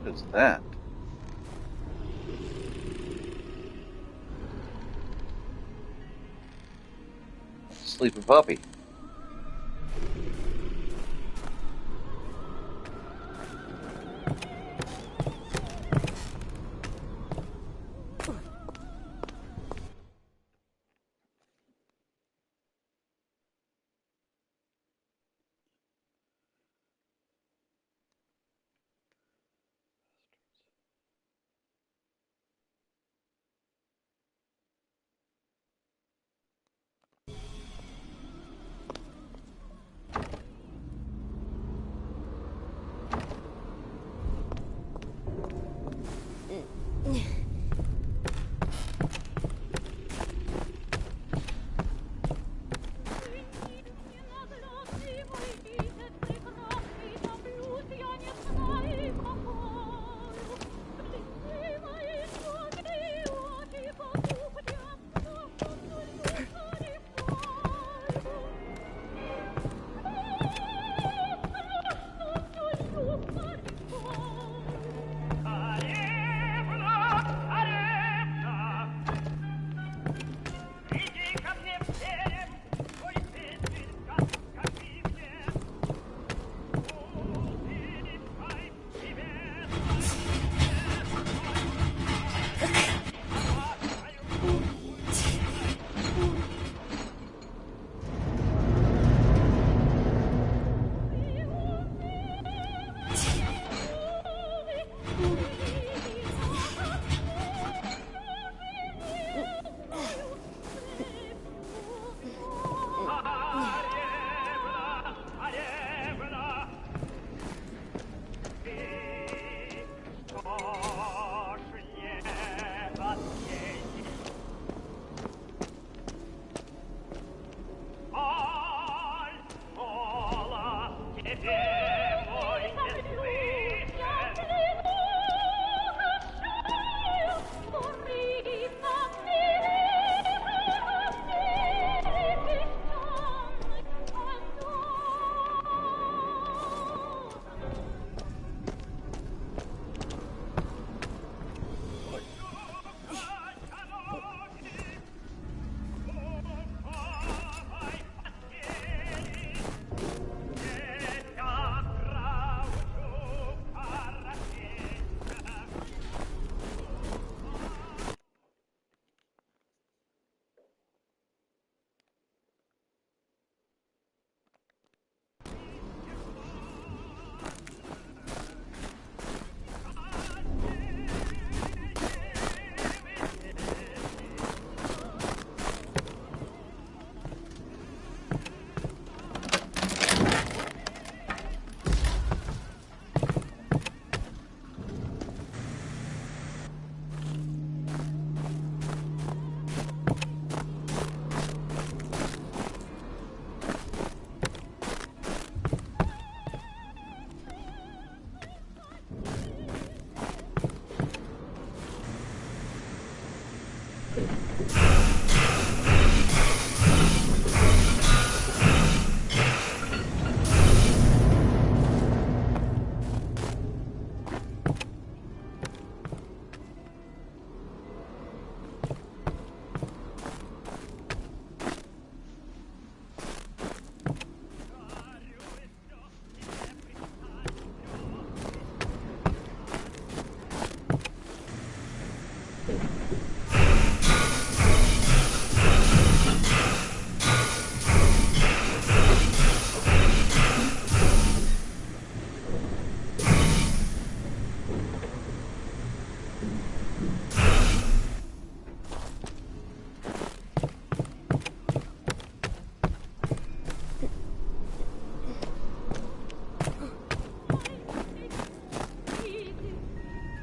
What is that? Sleeping puppy.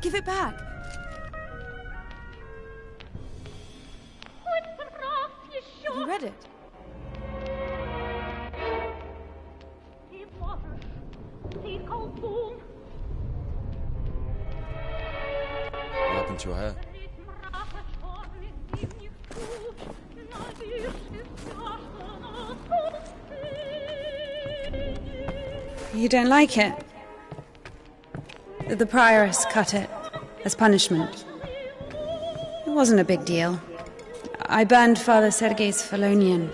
Give it back. Have you read it? What happened to your hair? You don't like it? The prioress cut it as punishment. It wasn't a big deal. I burned Father Sergei's Felonian.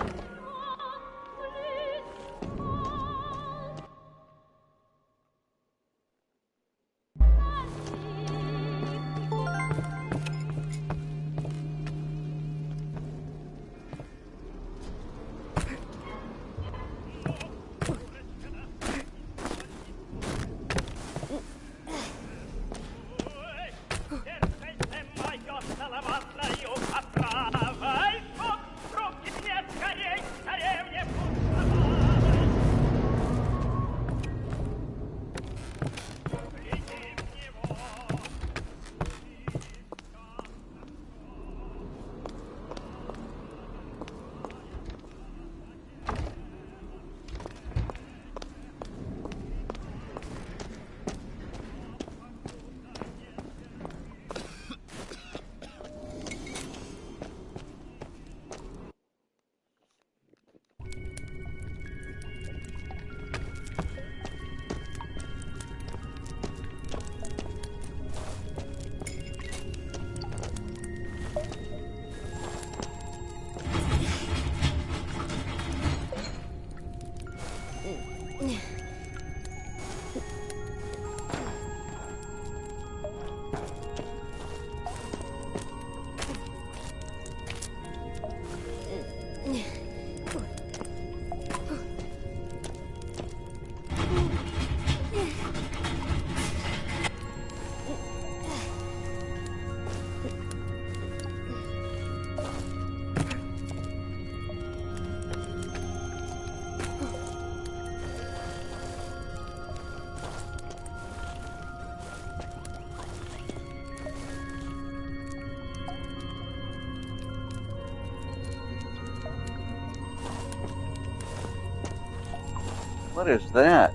What is that?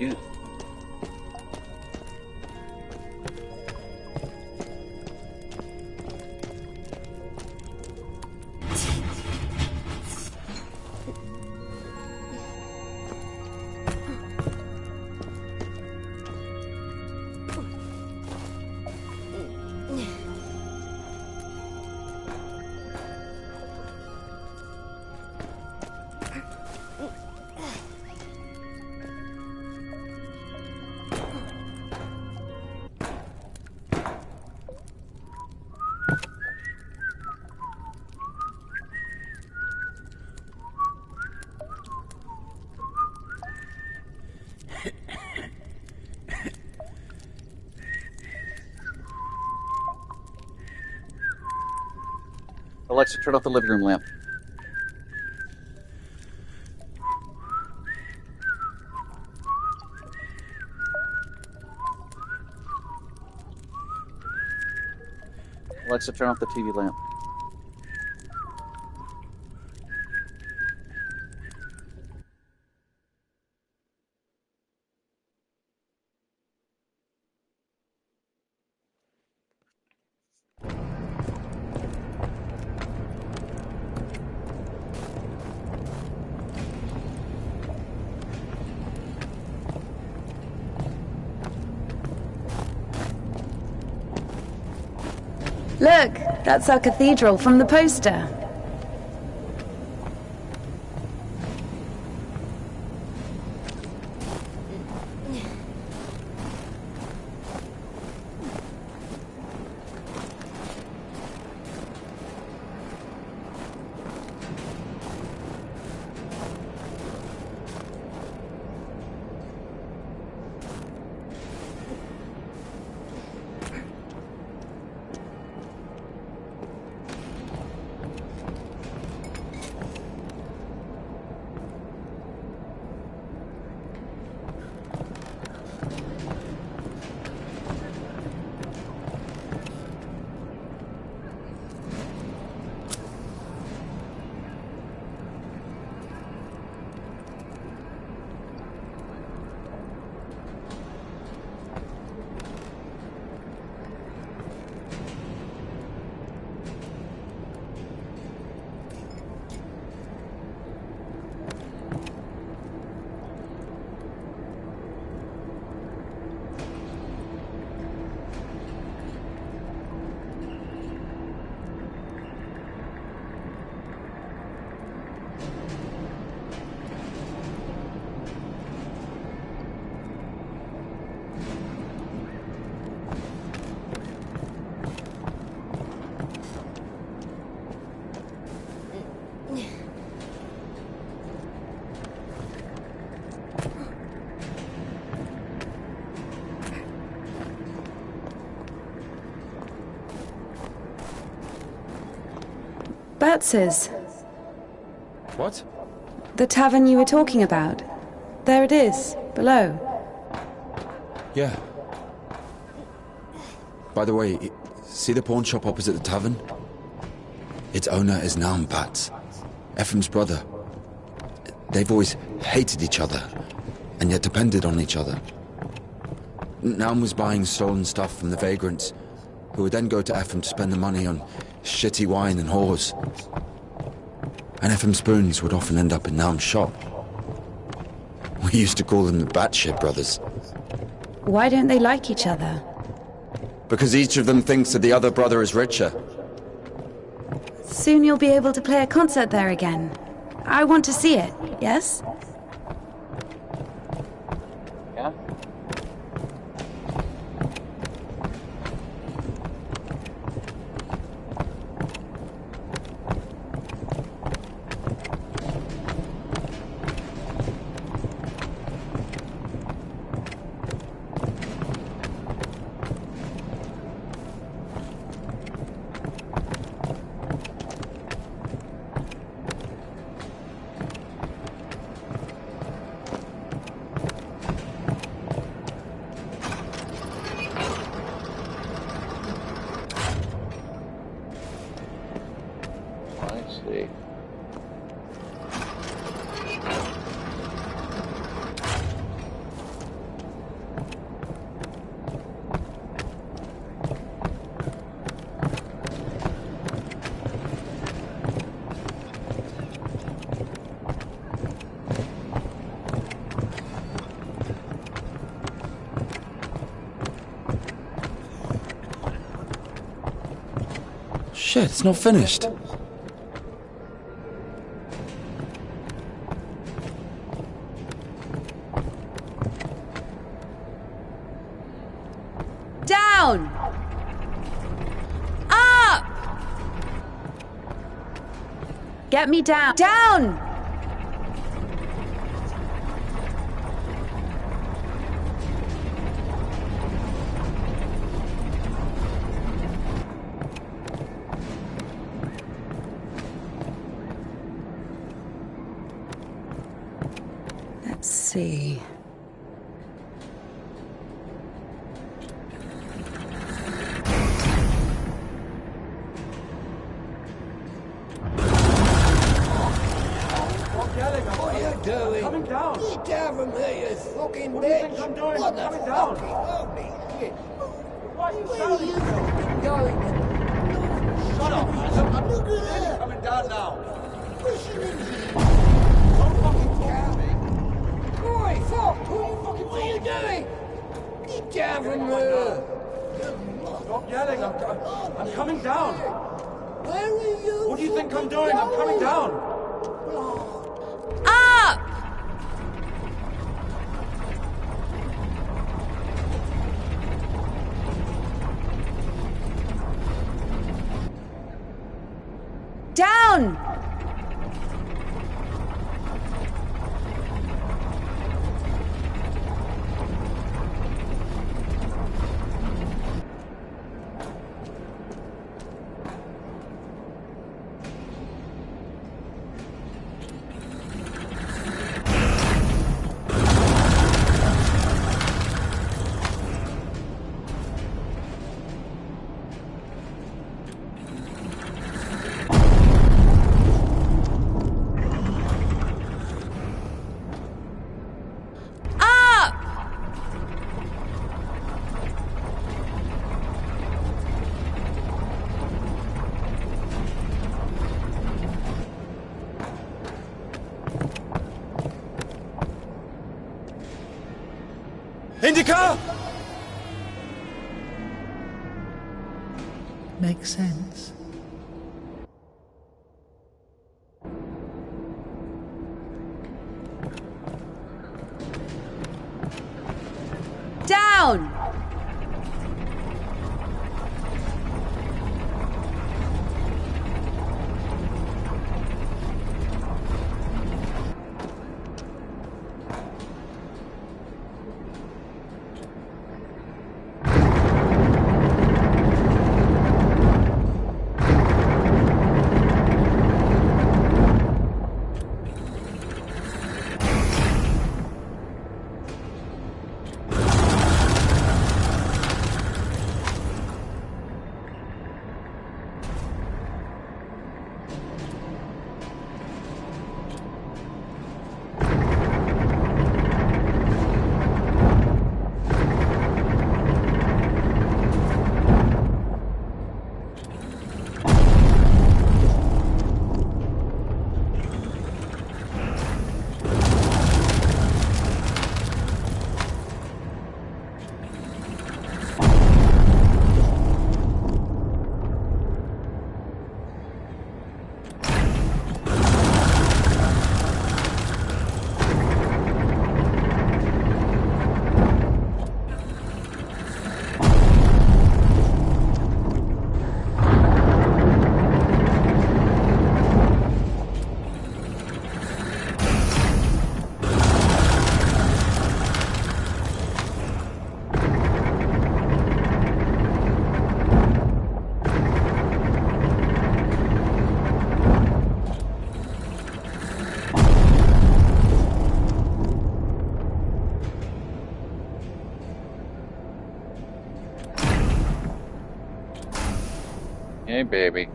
Yeah. Alexa, turn off the living room lamp. Alexa, turn off the TV lamp. Look, that's our cathedral from the poster. Batz's. What? The tavern you were talking about. There it is, below. Yeah. By the way, see the pawn shop opposite the tavern? Its owner is Naum Batz, Ephraim's brother. They've always hated each other, and yet depended on each other. Naum was buying stolen stuff from the vagrants, who would then go to Ephraim to spend the money on shitty wine and whores. And Ephraim's spoons would often end up in Naum's shop. We used to call them the Batshit brothers. Why don't they like each other? Because each of them thinks that the other brother is richer. Soon you'll be able to play a concert there again. I want to see it, yes? Yeah? Shit, it's not finished. Down! Up! Get me down. Down! Let's see. What are you doing? Coming down. Get down from here, you fucking What do you bitch! think I'm doing? What I'm the coming fuck? down. Holy shit! Why are you Where are shouting? you fucking going? Shut up, man. Look at her! Coming down now. Pushing into you! Don't fucking talk to me. Boy, fuck! What are you doing? Get down from here! Stop yelling. I'm coming down. Where are you? What do you think I'm doing? I'm coming down. Up! Down! Up! Indica! Makes sense. Down! Hey, baby.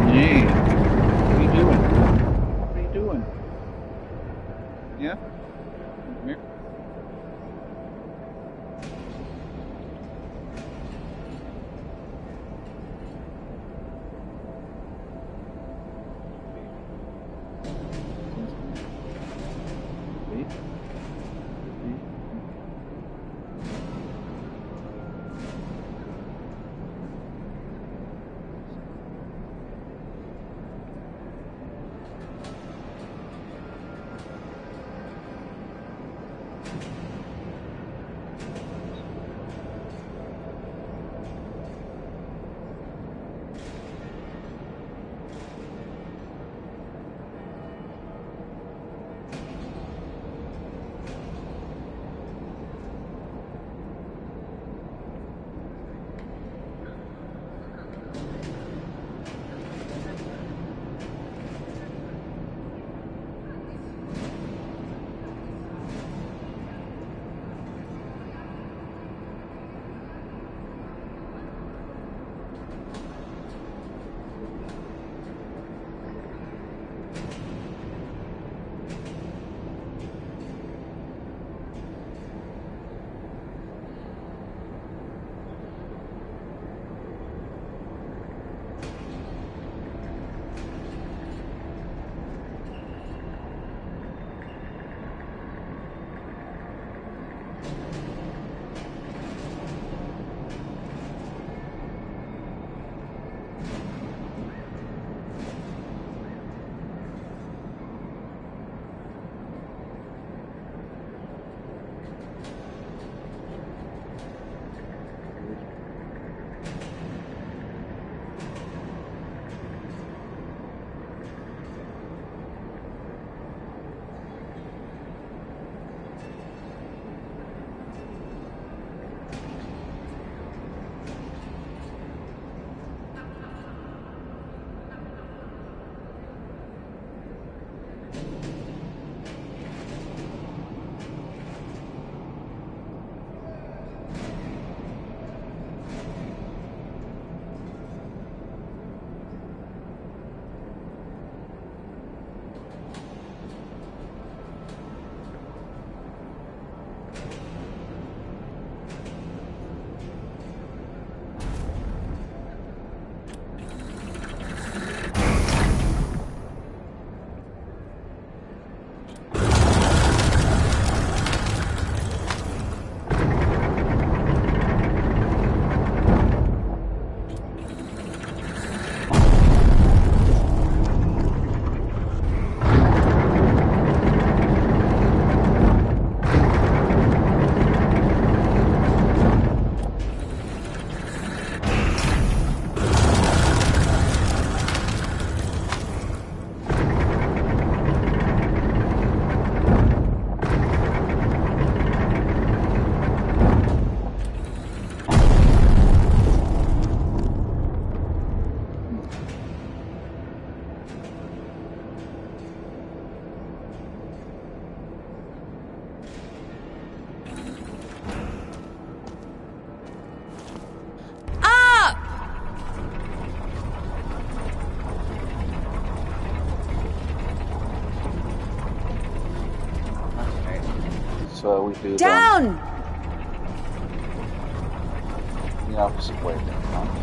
Hey, what are you doing? What are you doing? Yeah? Come here. we do Down! the opposite way then, huh?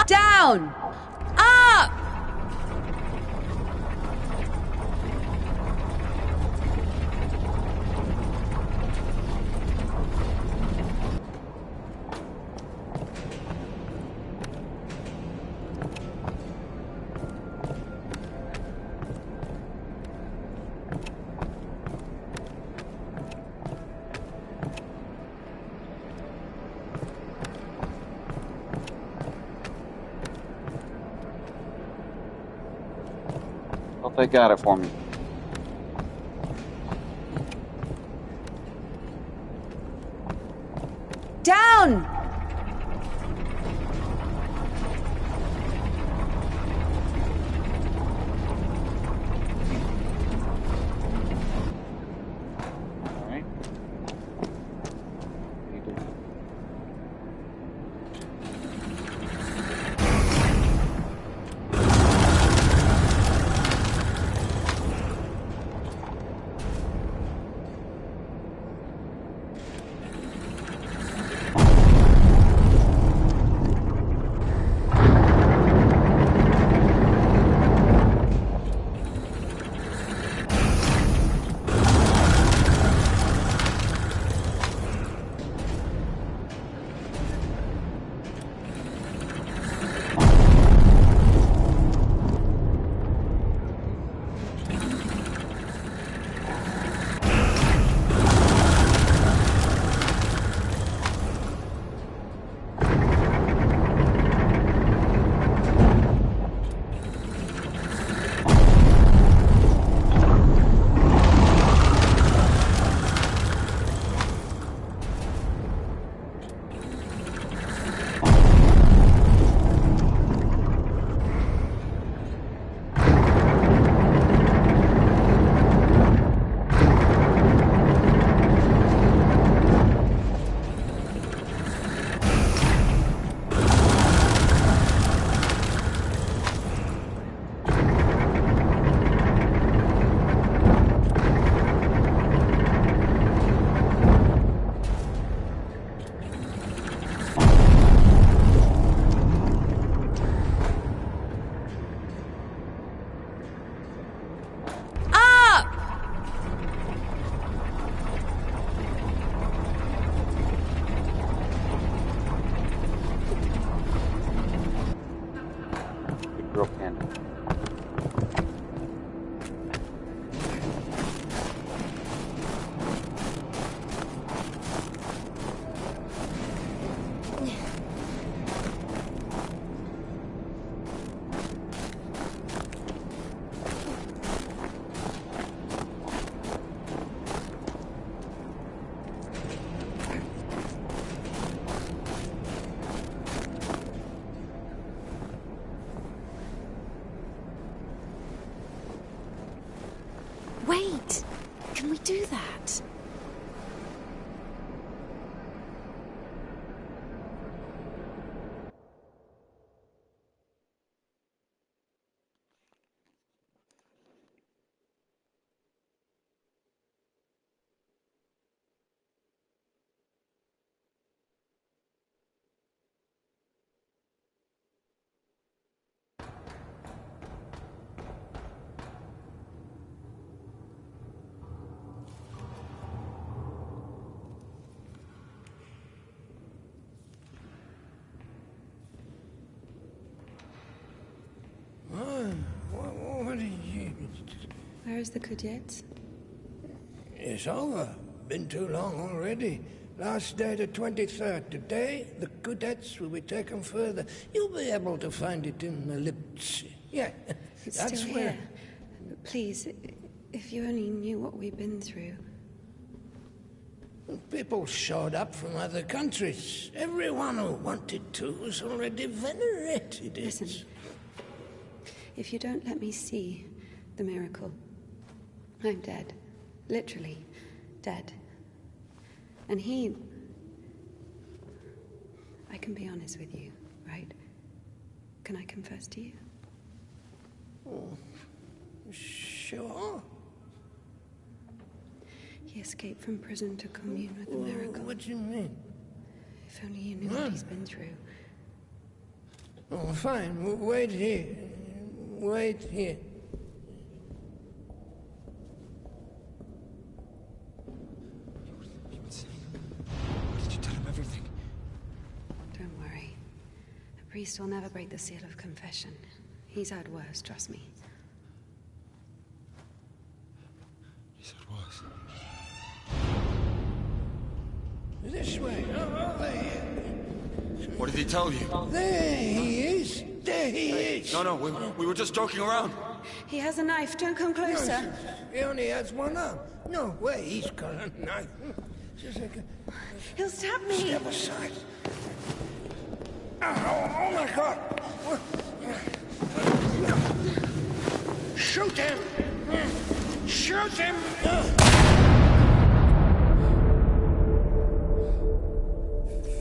Down! Up! Hope they got it for me. Down! All right. You do. Real candid. Wait! Can we do that? Where is the Cadets? It's over. Been too long already. Last day the 23rd. Today, the Cadets will be taken further. You'll be able to find it in the Liptz. Yeah, It's that's still where... here. Please, if you only knew what we've been through. People showed up from other countries. Everyone who wanted to was already venerated it. Listen, if you don't let me see the miracle, I'm dead. Literally dead. And I can be honest with you, right? Can I confess to you? Oh, sure. He escaped from prison to commune with the miracle. What do you mean? If only you knew what he's been through. Oh, fine. Wait here. Wait here. Did you tell him everything? Don't worry. A priest will never break the seal of confession. He's had worse, trust me. He said worse. This way. Over here. What did he tell you? There he is. There he is. No, we were just joking around. He has a knife. Don't come closer. He only has one arm. No way, he's got a knife. Just like a... He'll stab me. Step aside. Oh my God! Shoot him! Shoot him!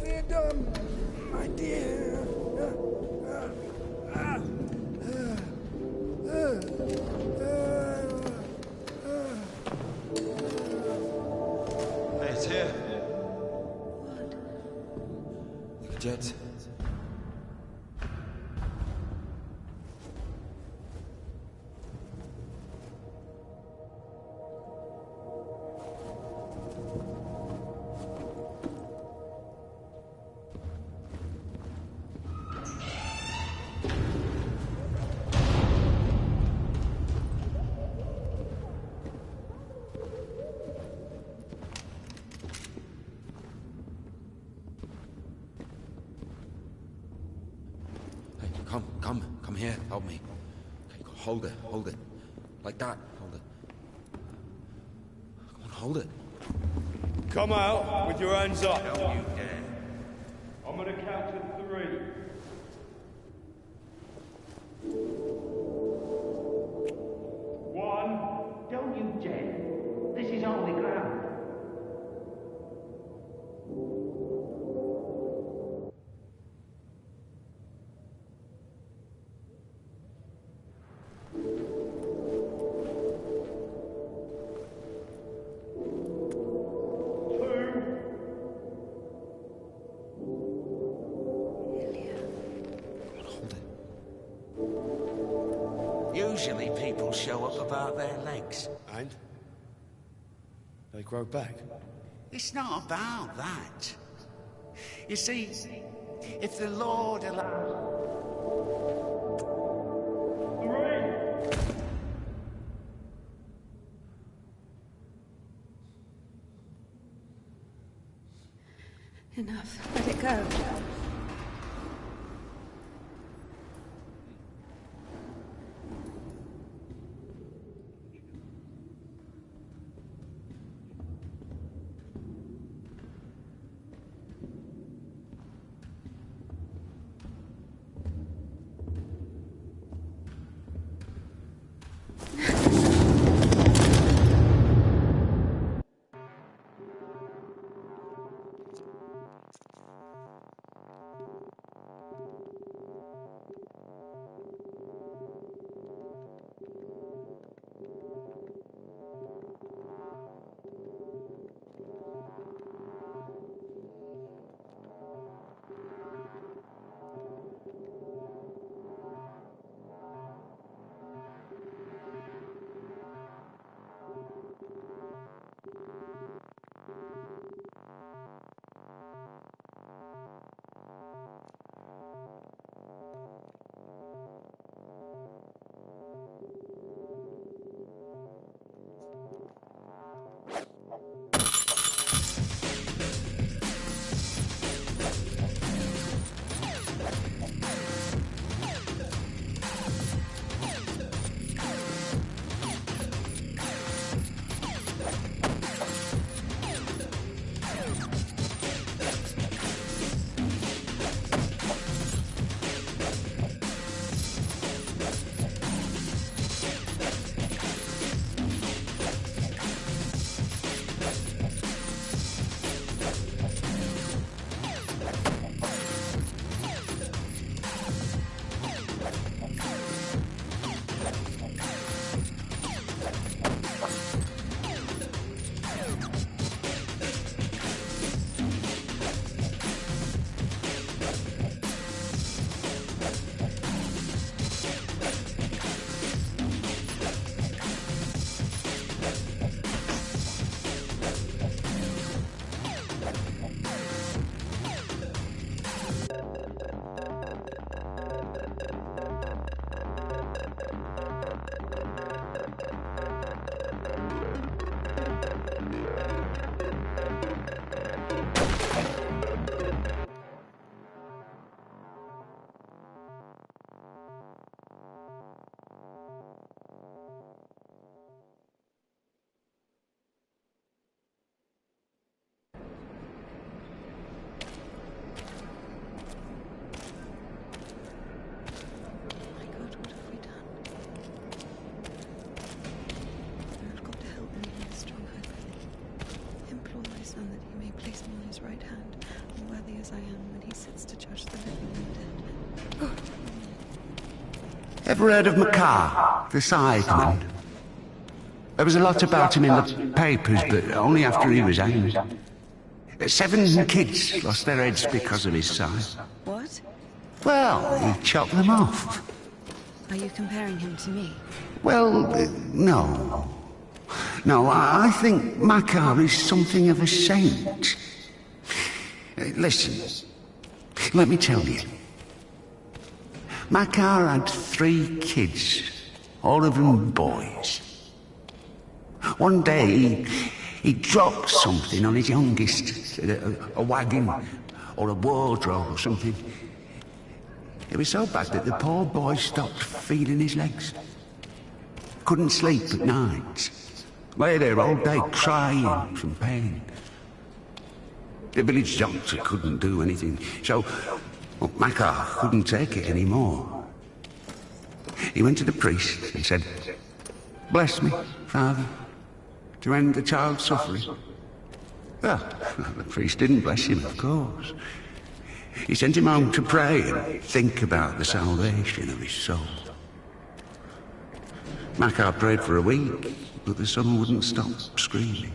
Freedom, my dear. Hey, it's here. The Cadets. Come here, help me. Okay, hold it. Like that, hold it. Come on, hold it. Come out with your hands up. Don't you dare. I'm gonna count to 3. Don't you dare. This is holy ground. Usually people show up about their legs. And? They grow back. It's not about that. You see, if the Lord allows... Enough. Let it go. as I am when he sits to judge the living and the dead. Ever heard of Makar, the Scytheman? There was a lot about him in the papers, but only after he was hanged. 7 kids lost their heads because of his scythe. What? Well, he chopped them off. Are you comparing him to me? Well, no. No, I think Makar is something of a saint. Listen, let me tell you. Makar had 3 kids, all of them boys. One day, he dropped something on his youngest, a wagon or a wardrobe or something. It was so bad that the poor boy stopped feeling his legs. Couldn't sleep at night. Lay there all day crying from pain. The village doctor couldn't do anything, so Makar couldn't take it anymore. He went to the priest and said, "Bless me, Father, to end the child's suffering." Well, the priest didn't bless him, of course. He sent him home to pray and think about the salvation of his soul. Makar prayed for a week, but the son wouldn't stop screaming.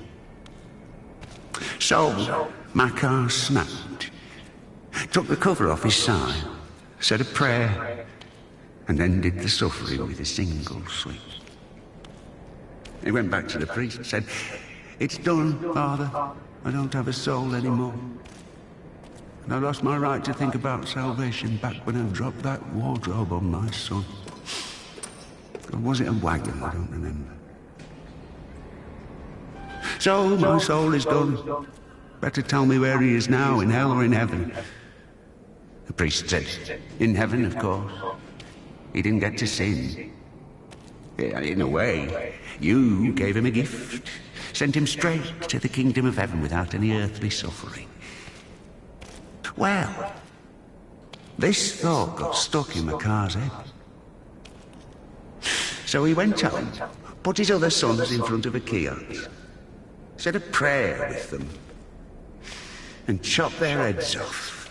So Makar snapped, took the cover off his side, said a prayer, and ended the suffering with a single sweep. He went back to the priest and said, "It's done, Father. I don't have a soul anymore. And I lost my right to think about salvation back when I dropped that wardrobe on my son." Or was it a wagon? I don't remember. So my soul is done. Better tell me where he is now, in hell or in heaven. The priest said, "In heaven, of course. He didn't get to sin. In a way, you gave him a gift. Sent him straight to the kingdom of heaven without any earthly suffering." Well, this thought got stuck in Makar's head. So he went home, put his other sons in front of a kiosk, said a prayer with them, and chopped their heads off.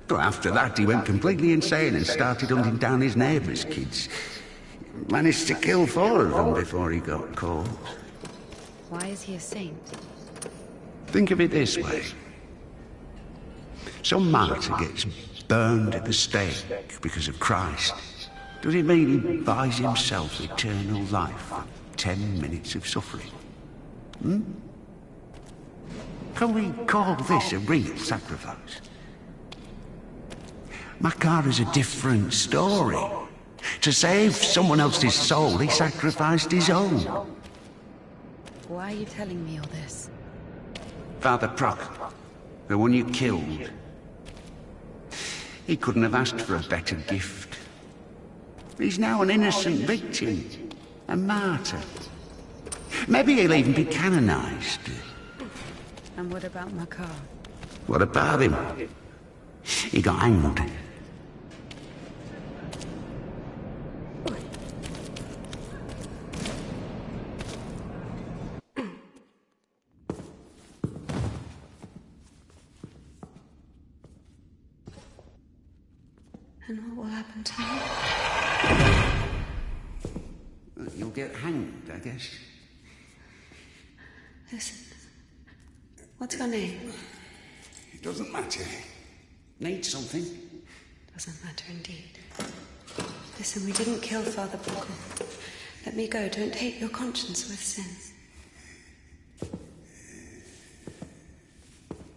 But after that, he went completely insane and started hunting down his neighbours' kids. Managed to kill 4 of them before he got caught. Why is he a saint? Think of it this way. Some martyr gets burned at the stake because of Christ. Does it mean he buys himself eternal life for 10 minutes of suffering? Can we call this a real sacrifice? Makar is a different story. To save someone else's soul, he sacrificed his own. Why are you telling me all this? Father Proc, the one you killed, he couldn't have asked for a better gift. He's now an innocent victim, a martyr. Maybe he'll even be canonized. And what about Makar? What about him? He got hanged. And what will happen to me? You'll get hanged, I guess. Listen. What's your name? It doesn't matter. Need something? Doesn't matter indeed. Listen, we didn't kill Father Buckle. Let me go. Don't taint your conscience with sin.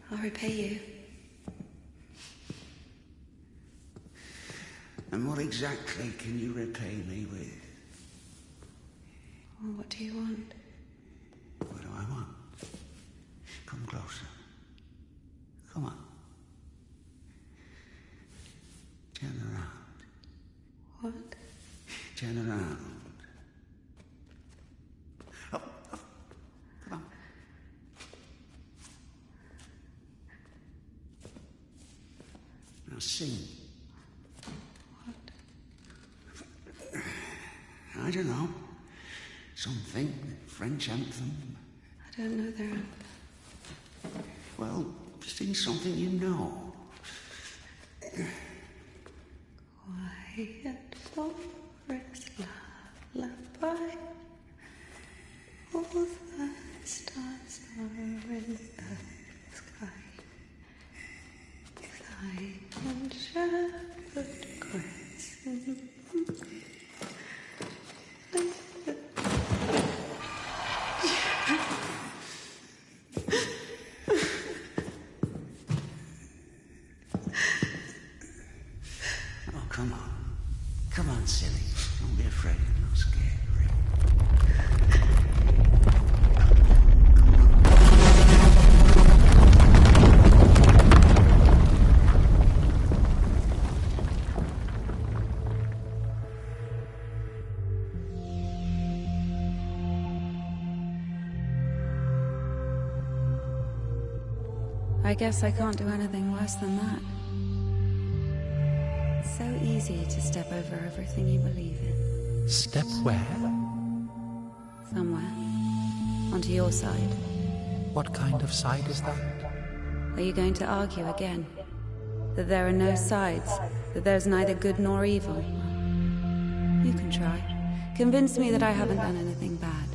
I'll repay you. And what exactly can you repay me with? Well, what do you want? What do I want? Come closer. Come on. Turn around. What? Turn around. Up, up. Come on. Now sing. I don't know. Something. French anthem. I don't know their anthem. Well, just Sing something you know. Quiet forest lullaby. All the stars are in the sky. Silent shepherd cries. Oh, come on. Come on, silly. Don't be afraid. I'm not scared. I guess I can't do anything worse than that. It's so easy to step over everything you believe in. Step where? Somewhere. Onto your side. What kind of side is that? Are you going to argue again? That there are no sides? That there's neither good nor evil? You can try. Convince me that I haven't done anything bad.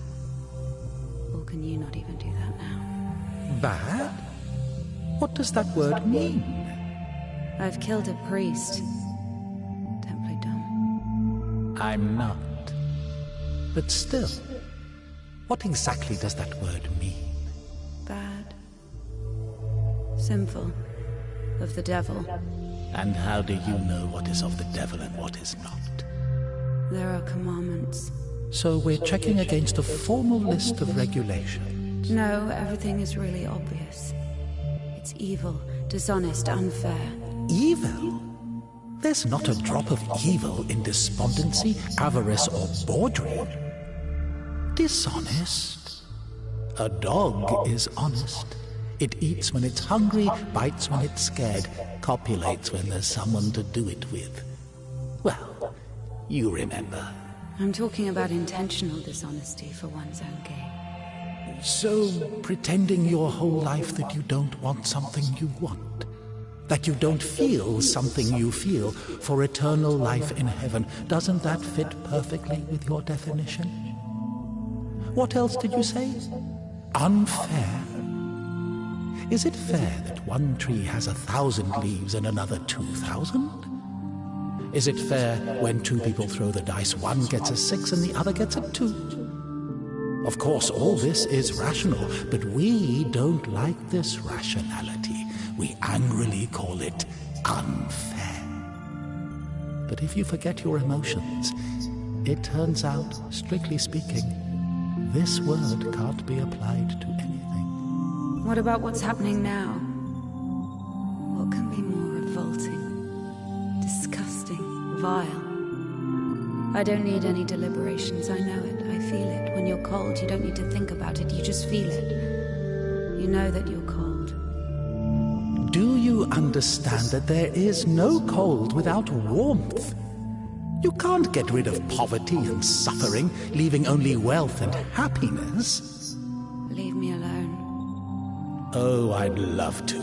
Or can you not even do that now? Bad? What does that word mean? I've killed a priest. Don't play dumb. I'm not. But still, what exactly does that word mean? Bad. Sinful. Of the devil. And how do you know what is of the devil and what is not? There are commandments. So we're checking against a formal list of regulations. No, everything is really obvious. It's evil, dishonest, unfair. Evil? There's not a drop of evil in despondency, avarice, or bawdry. Dishonest? A dog is honest. It eats when it's hungry, bites when it's scared, copulates when there's someone to do it with. Well, you remember. I'm talking about intentional dishonesty for one's own gain. So, pretending your whole life that you don't want something you want, that you don't feel something you feel for eternal life in heaven, doesn't that fit perfectly with your definition? What else did you say? Unfair? Is it fair that one tree has 1,000 leaves and another 2,000? Is it fair when two people throw the dice, one gets a 6 and the other gets a 2? Of course, all this is rational, but we don't like this rationality. We angrily call it unfair. But if you forget your emotions, it turns out, strictly speaking, this word can't be applied to anything. What about what's happening now? What can be more revolting, disgusting, vile? I don't need any deliberations, I know it, I feel it. When you're cold, you don't need to think about it, you just feel it. You know that you're cold. Do you understand that there is no cold without warmth? You can't get rid of poverty and suffering, leaving only wealth and happiness. Leave me alone. Oh, I'd love to.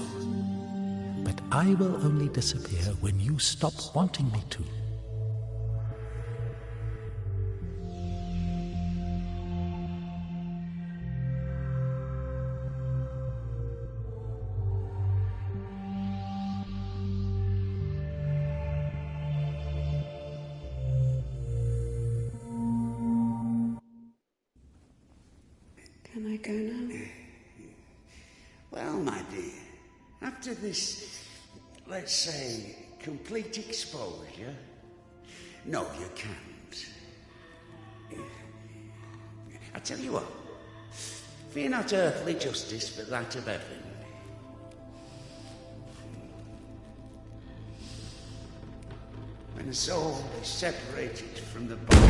But I will only disappear when you stop wanting me to. Can I go now? Well, my dear, after this, let's say, complete exposure, no, you can't. I tell you what, fear not earthly justice, but that of heaven. When the soul is separated from the body...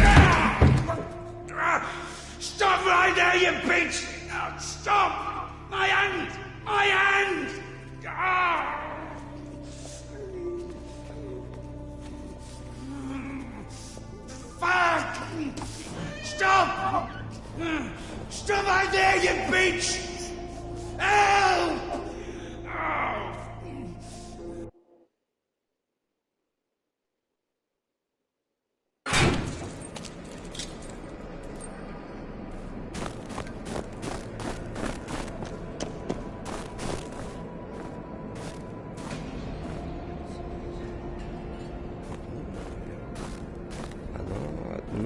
Stop right there, you bitch! No, stop! My hand! My hand! Fuck! Stop! Stop right there, you bitch! Help!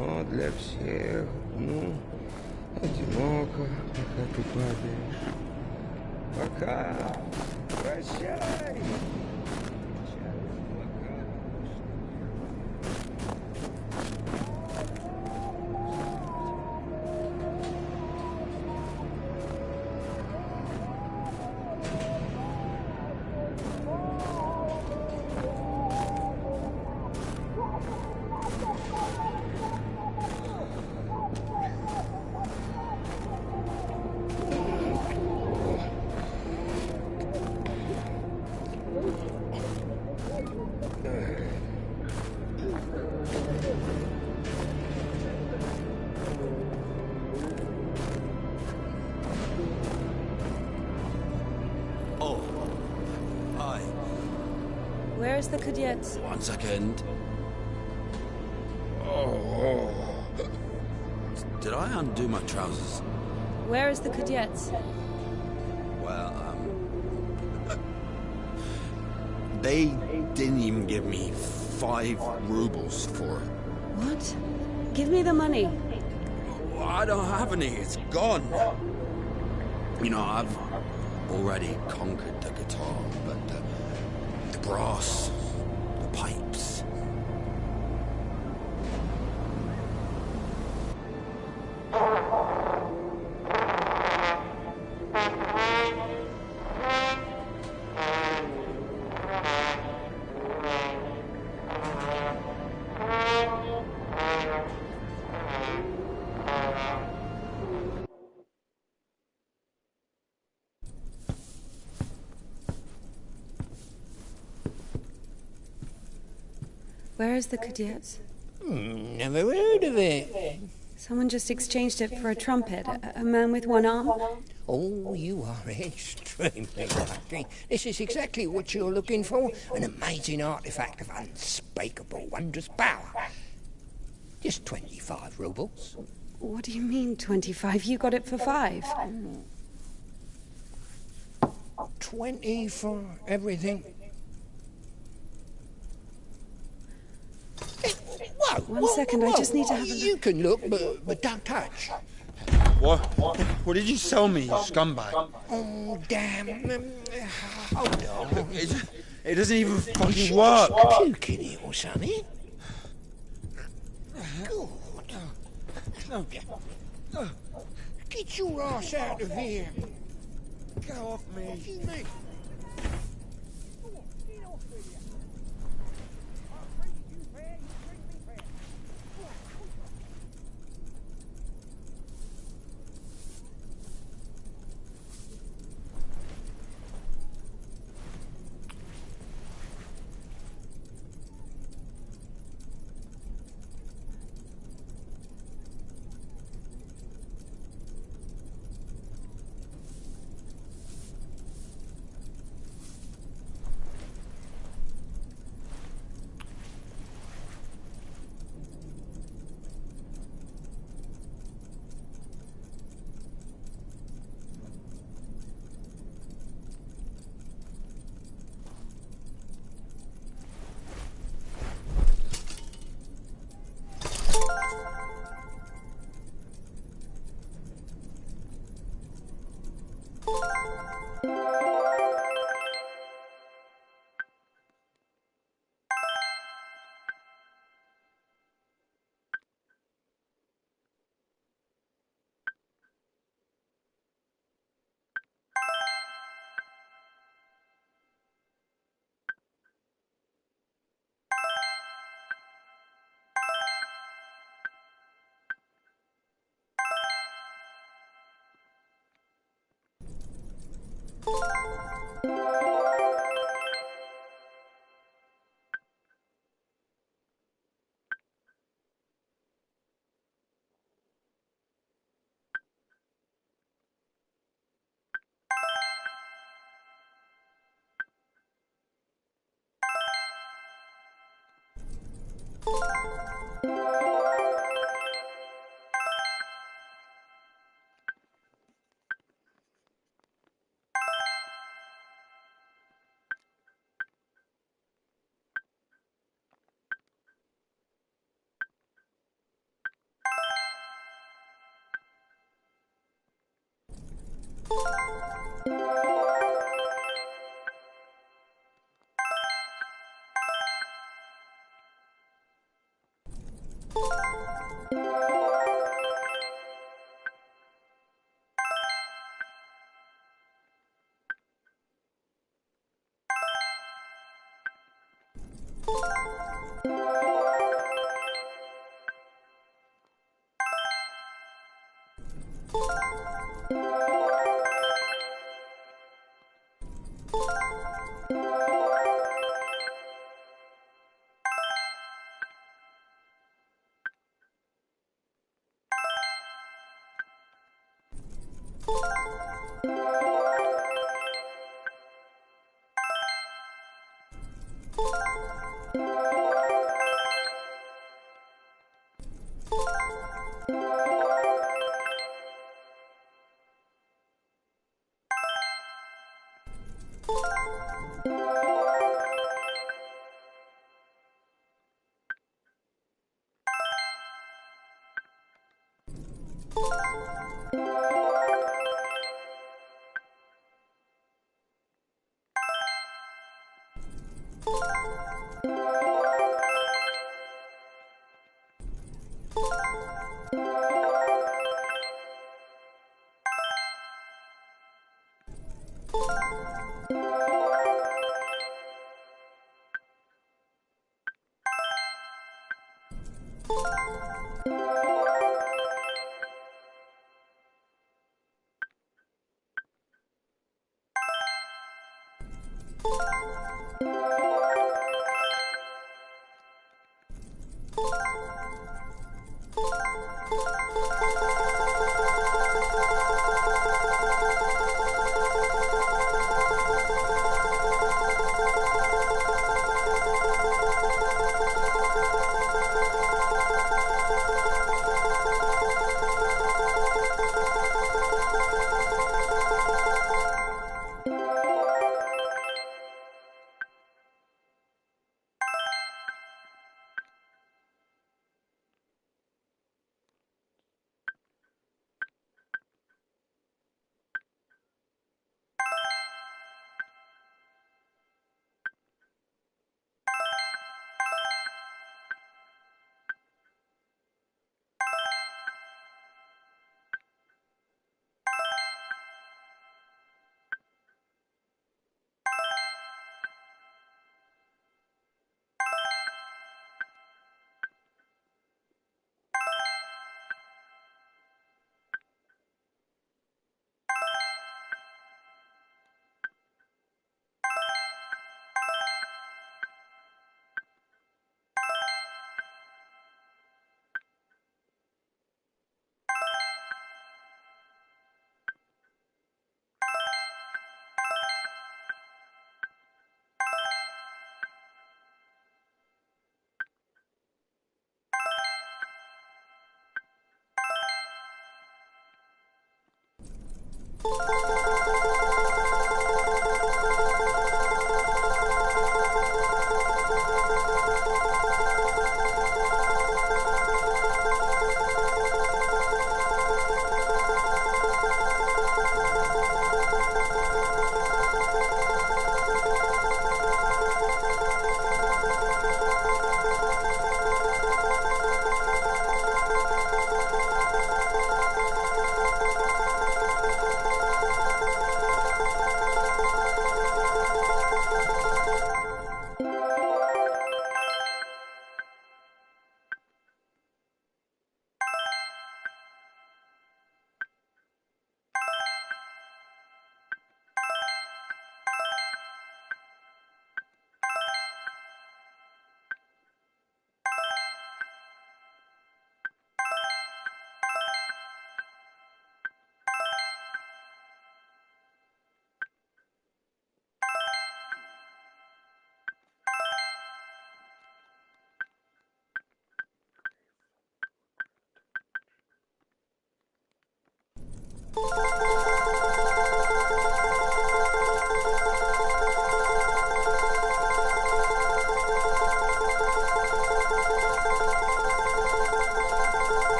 Nord lives here. Одиноко, пока ты падаешь. Пока. Прощай. Where's the cadets? 1 second. Did I undo my trousers? Where is the cadets? Well, they didn't even give me 5 rubles for it. What? Give me the money. I don't have any, it's gone. You know, I've already conquered the guitar, but the brass, the pipes. Where is the cadets? Never heard of it. Someone just exchanged it for a trumpet. A man with one arm? Oh, you are extremely lucky. This is exactly what you're looking for. An amazing artifact of unspeakable wondrous power. Just 25 rubles. What do you mean, 25? You got it for 5. 20 for everything. Whoa, One second, I just need to have a look. You can look, but don't touch. What did you sell me, you scumbag? Oh, damn. Hold on. It doesn't even fucking work. Puking it or something? Good. Get your ass out of here. Get off me. What do you mean?